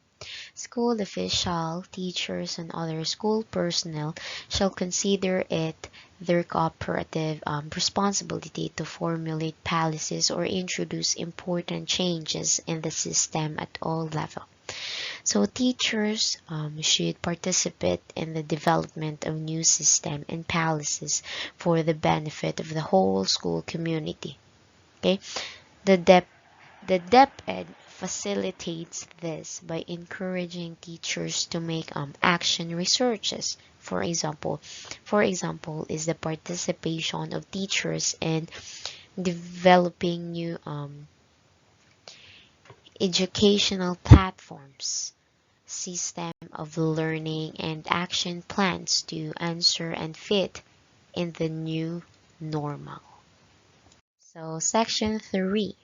School official, teachers, and other school personnel shall consider it their cooperative responsibility to formulate policies or introduce important changes in the system at all levels. So teachers should participate in the development of new system and policies for the benefit of the whole school community. Okay, the DepEd facilitates this by encouraging teachers to make action researches. For example, is the participation of teachers in developing new educational platforms, system of learning, and action plans to answer and fit in the new normal. So, Section 3.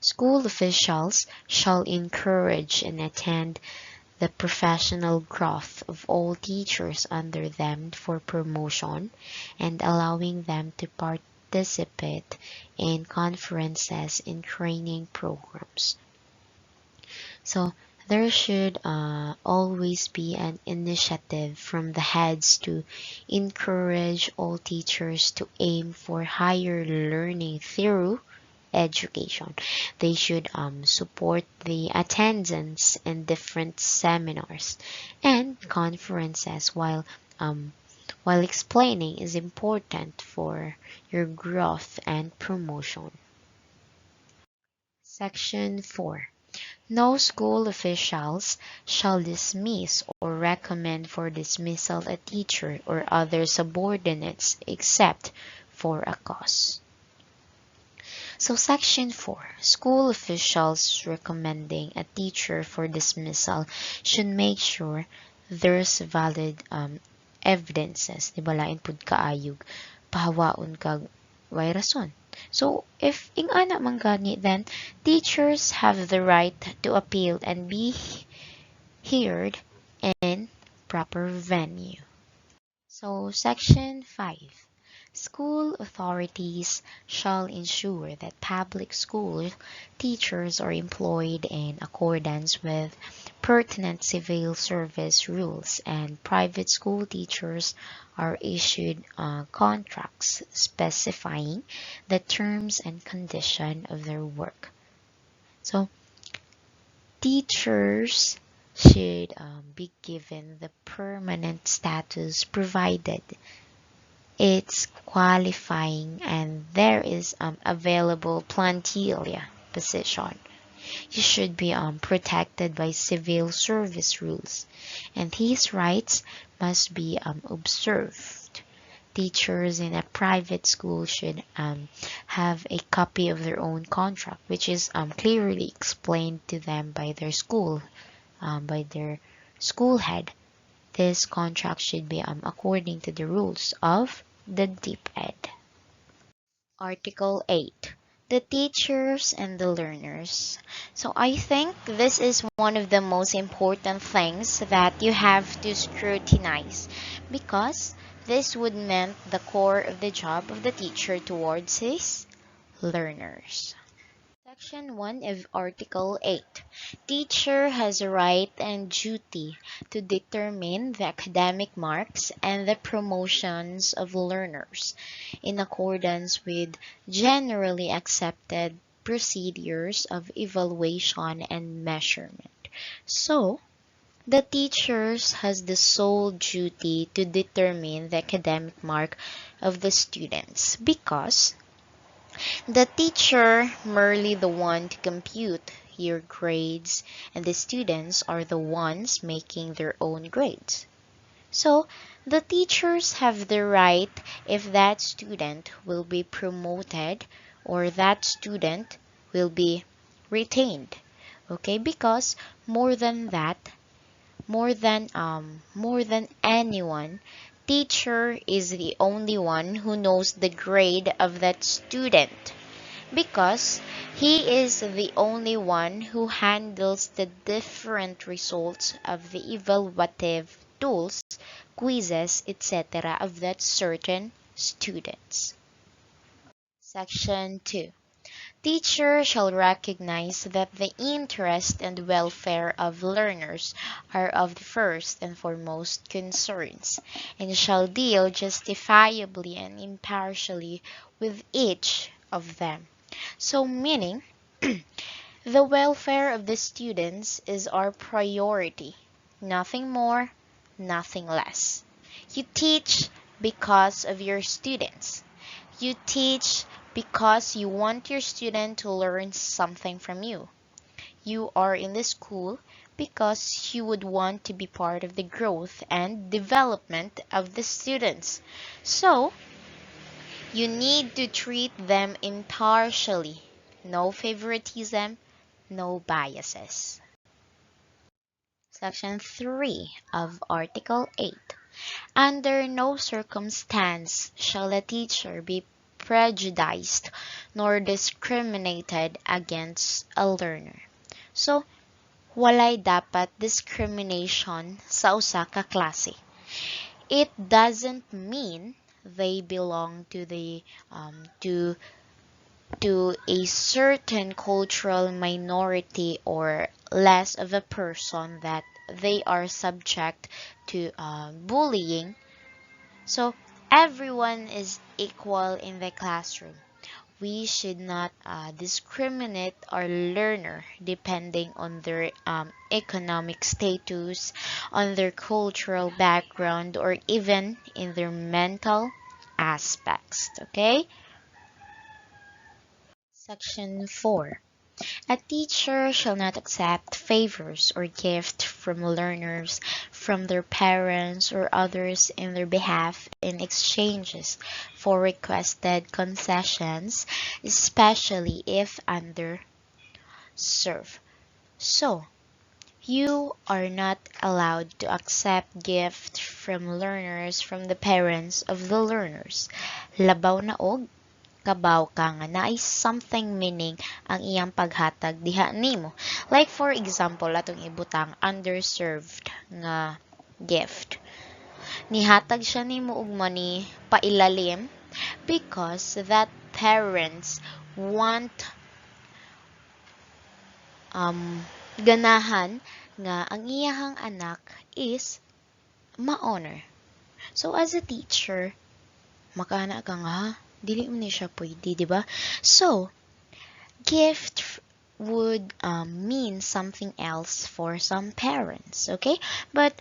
School officials shall encourage and attend the professional growth of all teachers under them for promotion and allowing them to participate in conferences and training programs. So there should always be an initiative from the heads to encourage all teachers to aim for higher learning through education. They should support the attendance in different seminars and conferences while explaining is important for your growth and promotion. Section 4. No school officials shall dismiss or recommend for dismissal a teacher or other subordinates except for a cause. So Section 4. School officials recommending a teacher for dismissal should make sure there's valid evidences. Di ba lain pud kaayog pahawaon kag way rason. So if ing ana man gani, then teachers have the right to appeal and be heard in proper venue. So Section 5. School authorities shall ensure that public school teachers are employed in accordance with pertinent civil service rules, and private school teachers are issued contracts specifying the terms and condition of their work. So, teachers should be given the permanent status provided it's qualifying and there is available plantilla position. You should be protected by civil service rules, and these rights must be observed. Teachers in a private school should have a copy of their own contract, which is clearly explained to them by their school head. This contract should be according to the rules of the deep ed. Article 8. The teachers and the learners. So I think this is one of the most important things that you have to scrutinize because this would mean the core of the job of the teacher towards his learners. Section 1 of Article 8. Teacher has a right and duty to determine the academic marks and the promotions of learners in accordance with generally accepted procedures of evaluation and measurement. So, the teachers has the sole duty to determine the academic mark of the students because the teacher merely the one to compute your grades and the students are the ones making their own grades. So the teachers have the right if that student will be promoted or that student will be retained. Okay, because more than that, more than anyone, teacher is the only one who knows the grade of that student because he is the only one who handles the different results of the evaluative tools, quizzes, etc. of that certain students. Section 2. Teacher shall recognize that the interest and welfare of learners are of the first and foremost concerns, and shall deal justifiably and impartially with each of them. So meaning, the welfare of the students is our priority. Nothing more, nothing less. You teach because of your students. You teach because you want your student to learn something from you. You are in the school because you would want to be part of the growth and development of the students. So, you need to treat them impartially. No favoritism, no biases. Section 3 of Article 8. Under no circumstance shall a teacher be prejudiced nor discriminated against a learner. So, walay dapat discrimination sa usa ka klase. It doesn't mean they belong to the to a certain cultural minority or less of a person that they are subject to bullying. So everyone is equal in the classroom. We should not discriminate our learner depending on their economic status, on their cultural background, or even in their mental aspects. Okay? Section 4. A teacher shall not accept favors or gifts from learners, from their parents or others in their behalf in exchanges for requested concessions, especially if underserved. So, you are not allowed to accept gifts from learners from the parents of the learners. Labaw na og kabaw ka nga naay something meaning ang iyang paghatag diha nimo. Like for example, atong ibutang underserved nga gift. Nihatag siya nimo og money pailalim Because that parents want ganahan nga ang iyahang anak is ma-honor. So as a teacher, makana ka nga, dili mo ni siya pwede, di ba? So, gift would mean something else for some parents, okay? But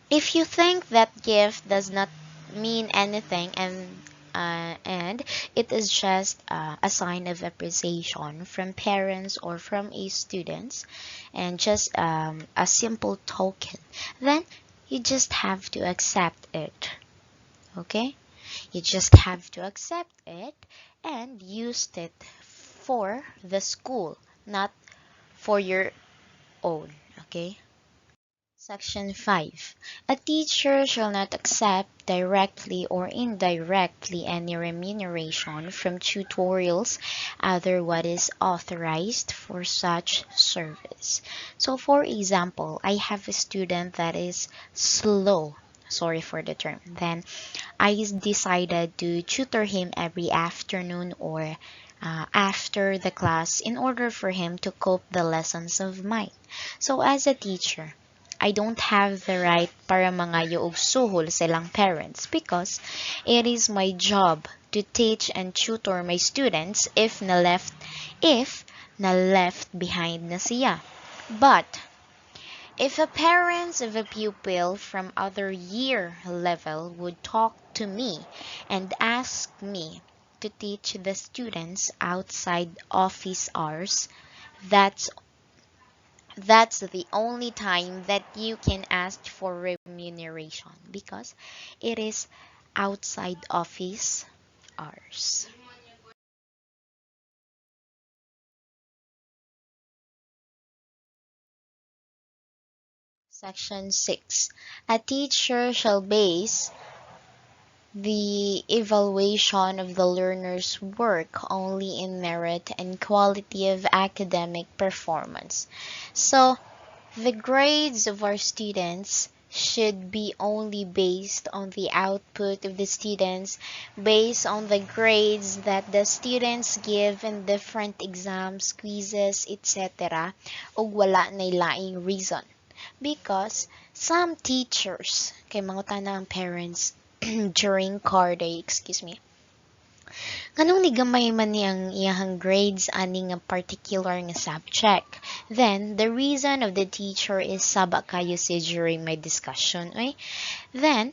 if you think that gift does not mean anything and it is just a sign of appreciation from parents or from a students and just a simple token, then you just have to accept it, okay? You just have to accept it and use it for the school, not for your own, okay? Section 5. A teacher shall not accept directly or indirectly any remuneration from tutorials other what is authorized for such service. So for example, I have a student that is slow. Sorry for the term. Then I decided to tutor him every afternoon or after the class in order for him to cope the lessons of mine. So as a teacher, I don't have the right para mangayo og suhol silang parents because it is my job to teach and tutor my students if na left behind na siya. But if a parents of a pupil from other year level would talk to me and ask me to teach the students outside office hours, that's the only time that you can ask for remuneration because it is outside office hours. Section 6. A teacher shall base the evaluation of the learner's work only in merit and quality of academic performance. So, the grades of our students should be only based on the output of the students, based on the grades that the students give in different exams, quizzes, etc. ug wala nay laing reason. Because some teachers, kay mangutana ang parents during car day, excuse me, kanong ni gamay man niyang iyahang grades ani nga particular nga subject. Then, the reason of the teacher is saba kayo siya during my discussion. Okay? Then,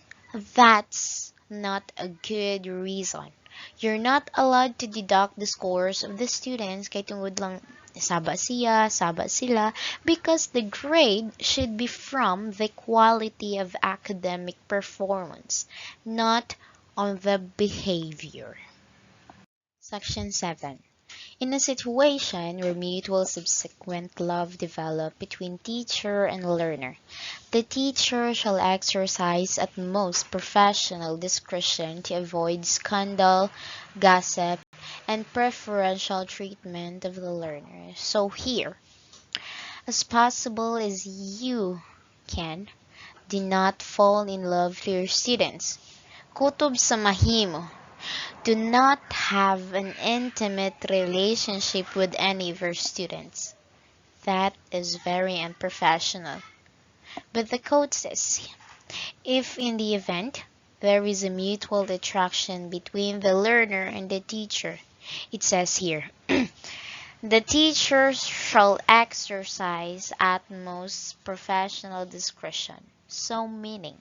that's not a good reason. You're not allowed to deduct the scores of the students kay tungod lang saba siya, saba sila, because the grade should be from the quality of academic performance, not on the behavior. Section 7. In a situation where mutual subsequent love develop between teacher and learner, the teacher shall exercise at most professional discretion to avoid scandal, gossip, and preferential treatment of the learner. So here, as possible as you can, do not fall in love to your students. Kutob sa mahimo. Do not have an intimate relationship with any of your students. That is very unprofessional. But the code says, if in the event there is a mutual attraction between the learner and the teacher, it says here, the teacher shall exercise utmost professional discretion. So meaning,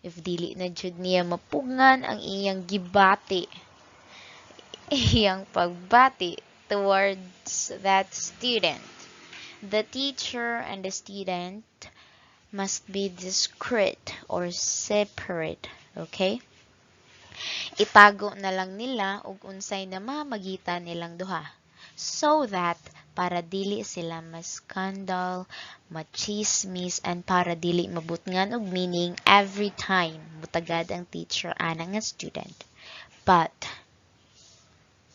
if dili na jud niya mapugngan ang iyang gibati, iyang pagbati towards that student, the teacher and the student must be discreet or separate, okay? Itago na lang nila ug unsay na mamagita nilang duha so that para dili sila maskandal, machismis, and para dili mabutngan og meaning every time mutagad ang teacher ana nga student. But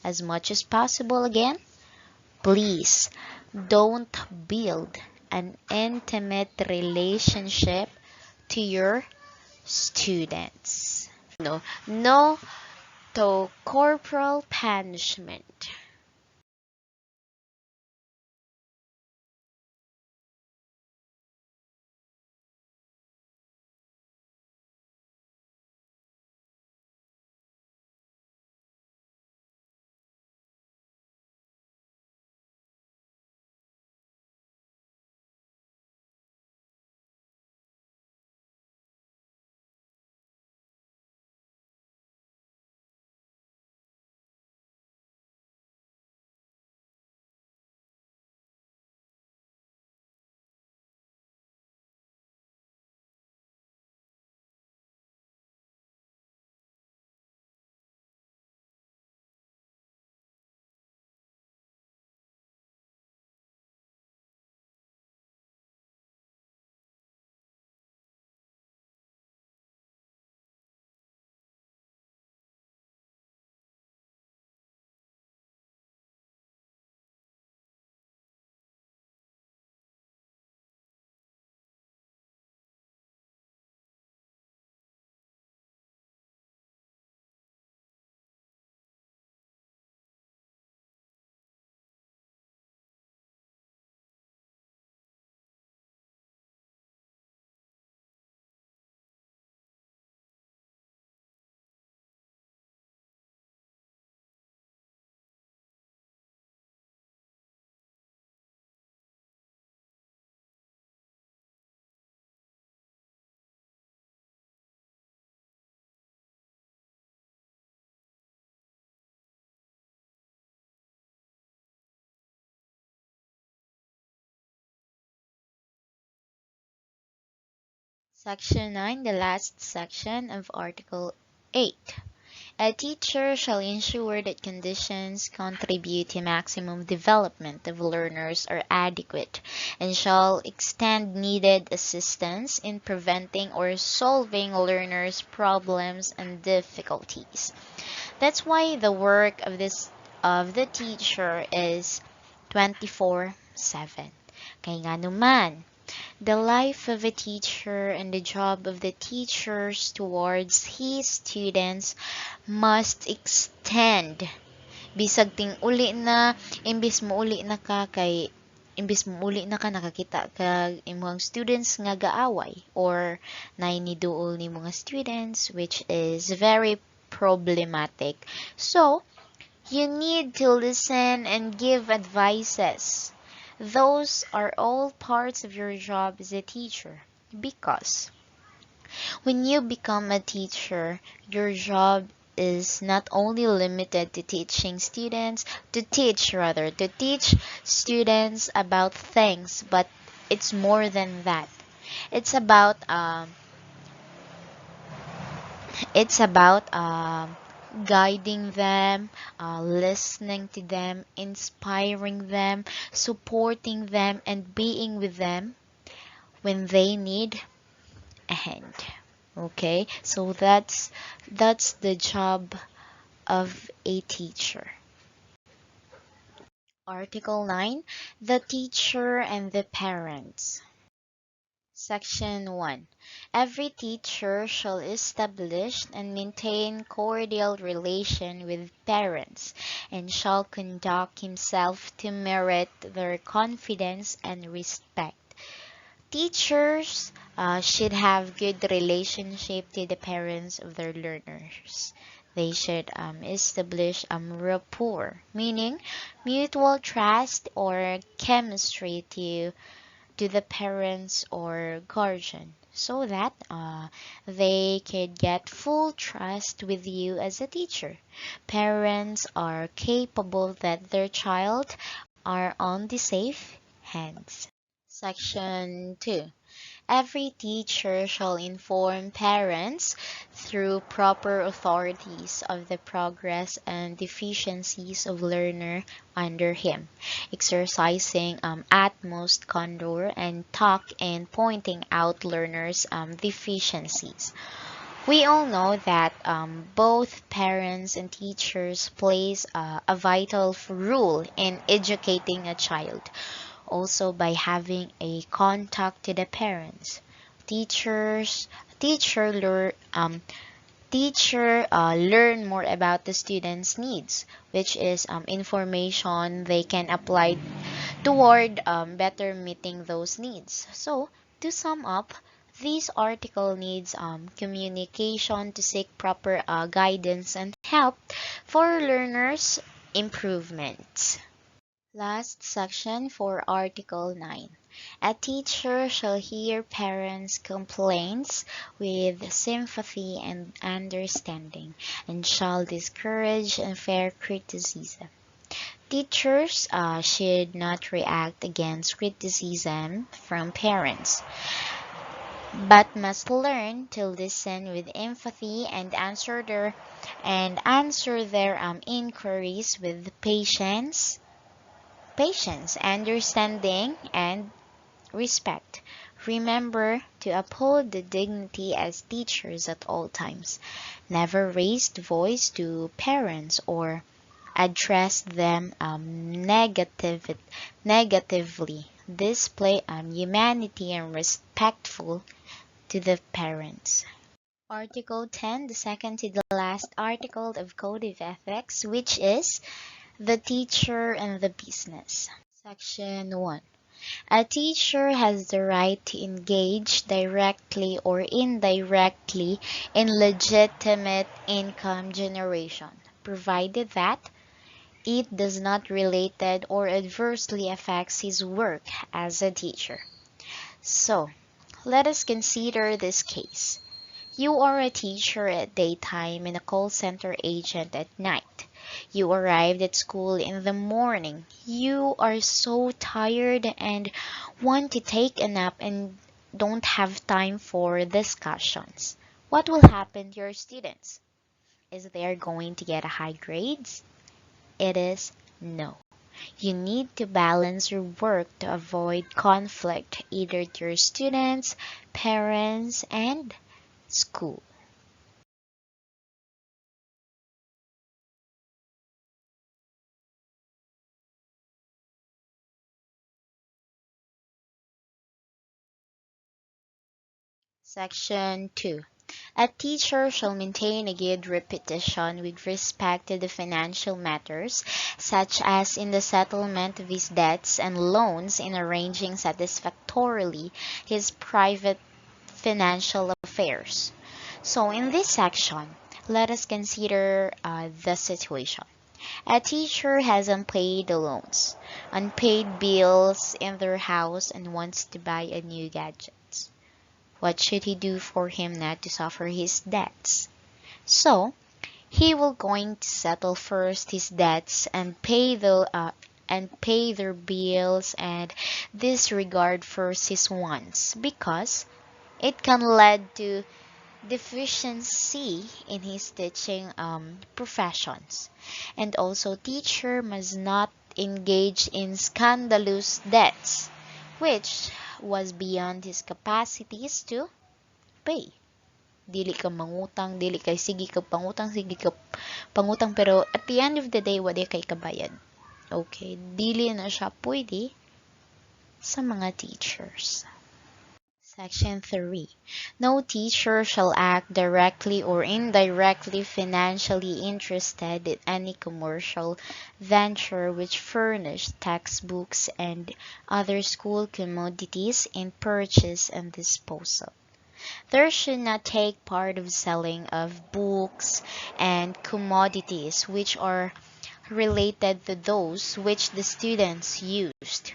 as much as possible again, please don't build an intimate relationship to your students. No So, corporal punishment. Section 9, the last section of Article 8. A teacher shall ensure that conditions contribute to maximum development of learners are adequate and shall extend needed assistance in preventing or solving learners' problems and difficulties. That's why the work of the teacher is 24/7. Kaya nga naman, the life of a teacher and the job of the teachers towards his students must extend. Bisag ting uli na, imbis mo uli na ka kay imbis mo uli na ka nakakita kag imong students nga gaaway or nainiduol ni mga students, which is very problematic. So, you need to listen and give advices. Those are all parts of your job as a teacher, because when you become a teacher, your job is not only limited to teaching students, to teach students about things, but it's more than that. It's about guiding them, listening to them, inspiring them, supporting them, and being with them when they need a hand. Okay, so that's the job of a teacher. Article 9, the teacher and the parents. Section 1. Every teacher shall establish and maintain cordial relation with parents and shall conduct himself to merit their confidence and respect. Teachers should have good relationship to the parents of their learners. They should establish rapport, meaning mutual trust or chemistry to the parents or guardian, so that they could get full trust with you as a teacher. Parents are capable that their child are on the safe hands. Section 2. Every teacher shall inform parents through proper authorities of the progress and deficiencies of learner under him, exercising utmost candor and talk and pointing out learners' deficiencies. We all know that both parents and teachers plays a vital role in educating a child. Also, by having a contact to the parents, teachers teacher lear, teacher learn more about the students' needs, which is information they can apply toward better meeting those needs. So, to sum up, this article needs communication to seek proper guidance and help for learners' improvements. Last section for Article 9. A teacher shall hear parents' complaints with sympathy and understanding, and shall discourage unfair criticism. Teachers should not react against criticism from parents, but must learn to listen with empathy and answer their inquiries with patience, understanding, and respect. Remember to uphold the dignity as teachers at all times. Never raise the voice to parents or address them negatively. Display humanity and respectful to the parents. Article 10, the second to the last article of Code of Ethics, which is the teacher and the business. Section 1. A teacher has the right to engage directly or indirectly in legitimate income generation, provided that it does not related or adversely affects his work as a teacher. So, let us consider this case. You are a teacher at daytime and a call center agent at night. You arrived at school in the morning. You are so tired and want to take a nap and don't have time for discussions. What will happen to your students? Is they going to get high grades? It is no. You need to balance your work to avoid conflict either to your students, parents, and school. Section 2. A teacher shall maintain a good reputation with respect to the financial matters, such as in the settlement of his debts and loans in arranging satisfactorily his private financial affairs. So in this section, let us consider the situation. A teacher has unpaid loans, unpaid bills in their house, and wants to buy a new gadget. What should he do for him not to suffer his debts? So, he will going to settle first his debts and pay their bills and disregard first his wants because it can lead to deficiency in his teaching professions. And also, teacher must not engage in scandalous debts, which was beyond his capacities to pay. Dili ka mangutang, dili kay sige ka pangutang, pero at the end of the day, wala kay kabayad. Okay, dili na siya pwede sa mga teachers. Section 3. No teacher shall act directly or indirectly financially interested in any commercial venture which furnish textbooks and other school commodities in purchase and disposal. There should not take part of selling of books and commodities which are related to those which the students used.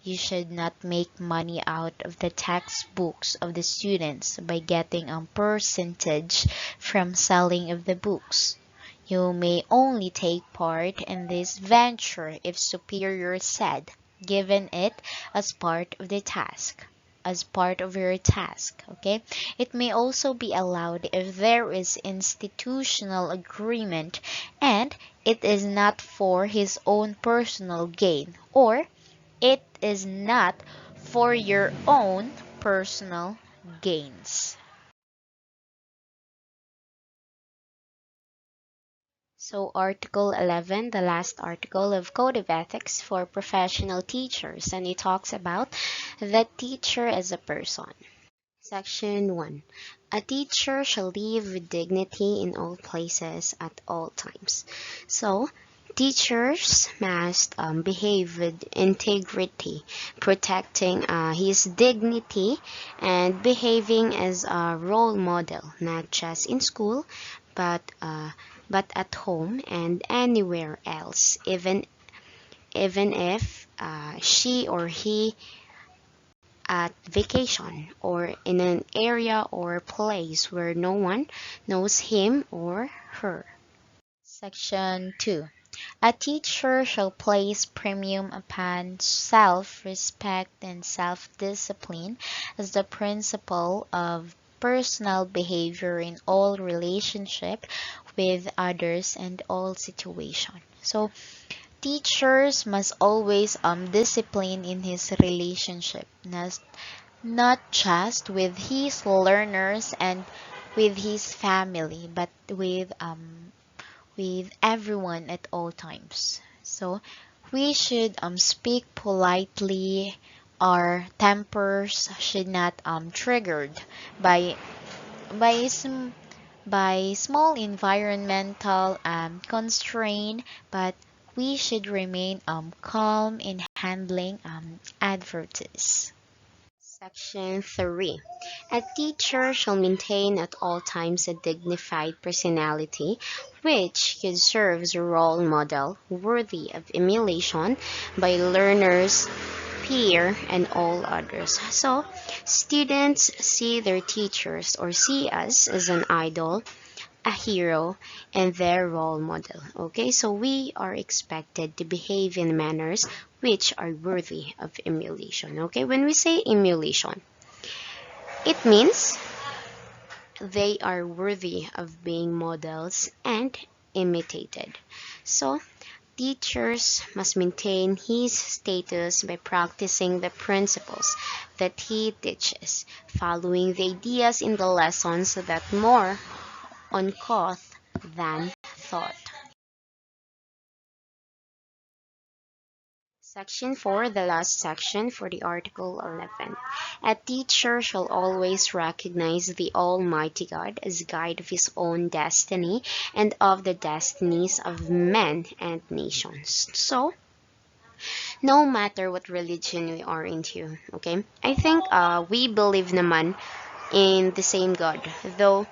You should not make money out of the textbooks of the students by getting a percentage from selling of the books. You may only take part in this venture if superior said, given it as part of the task. As part of your task, okay? It may also be allowed if there is institutional agreement and it is not for his own personal gain, or it is not for your own personal gains. So Article 11, the last article of Code of Ethics for professional teachers, and it talks about the teacher as a person. Section 1. A teacher shall live with dignity in all places at all times. So, teachers must behave with integrity, protecting his dignity and behaving as a role model, not just in school, but but at home and anywhere else, even if she or he at vacation or in an area or place where no one knows him or her. Section 2. A teacher shall place premium upon self-respect and self-discipline as the principle of personal behavior in all relationship with others and all situations. So, teachers must always discipline in his relationship, not just with his learners and with his family, but with everyone at all times. So we should speak politely. Our tempers should not triggered by by some by small environmental constraint, but we should remain calm in handling adversities. Section 3. A teacher shall maintain at all times a dignified personality which could serve as a role model worthy of emulation by learners, peer, and all others. So, students see their teachers or see us as an idol, a hero, and their role model. Okay, so we are expected to behave in manners which are worthy of emulation. Okay, when we say emulation, it means they are worthy of being models and imitated. So, teachers must maintain his status by practicing the principles that he teaches, following the ideas in the lessons that more on cloth than thought. Section 4, the last section for the Article 11. A teacher shall always recognize the Almighty God as guide of his own destiny and of the destinies of men and nations. So, no matter what religion we are into, okay? I think we believe naman in the same God, though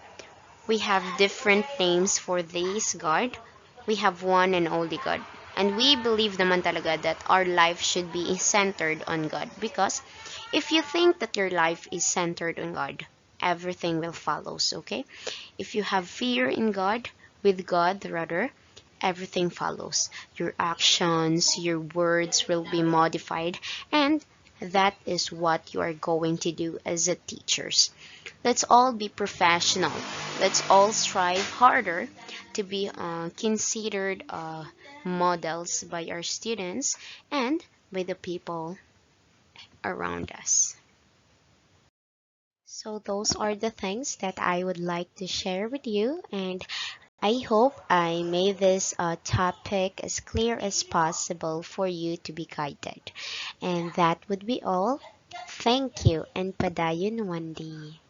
we have different names for this God. We have one and only God. And we believe naman talaga that our life should be centered on God. Because if you think that your life is centered on God, everything will follow, okay? If you have fear in God, with God rather, everything follows. Your actions, your words will be modified, and that is what you are going to do as a teachers. Let's all be professional. Let's all strive harder to be considered models by our students and by the people around us. So those are the things that I would like to share with you, and I hope I made this topic as clear as possible for you to be guided. And that would be all. Thank you, and padayon Wendy.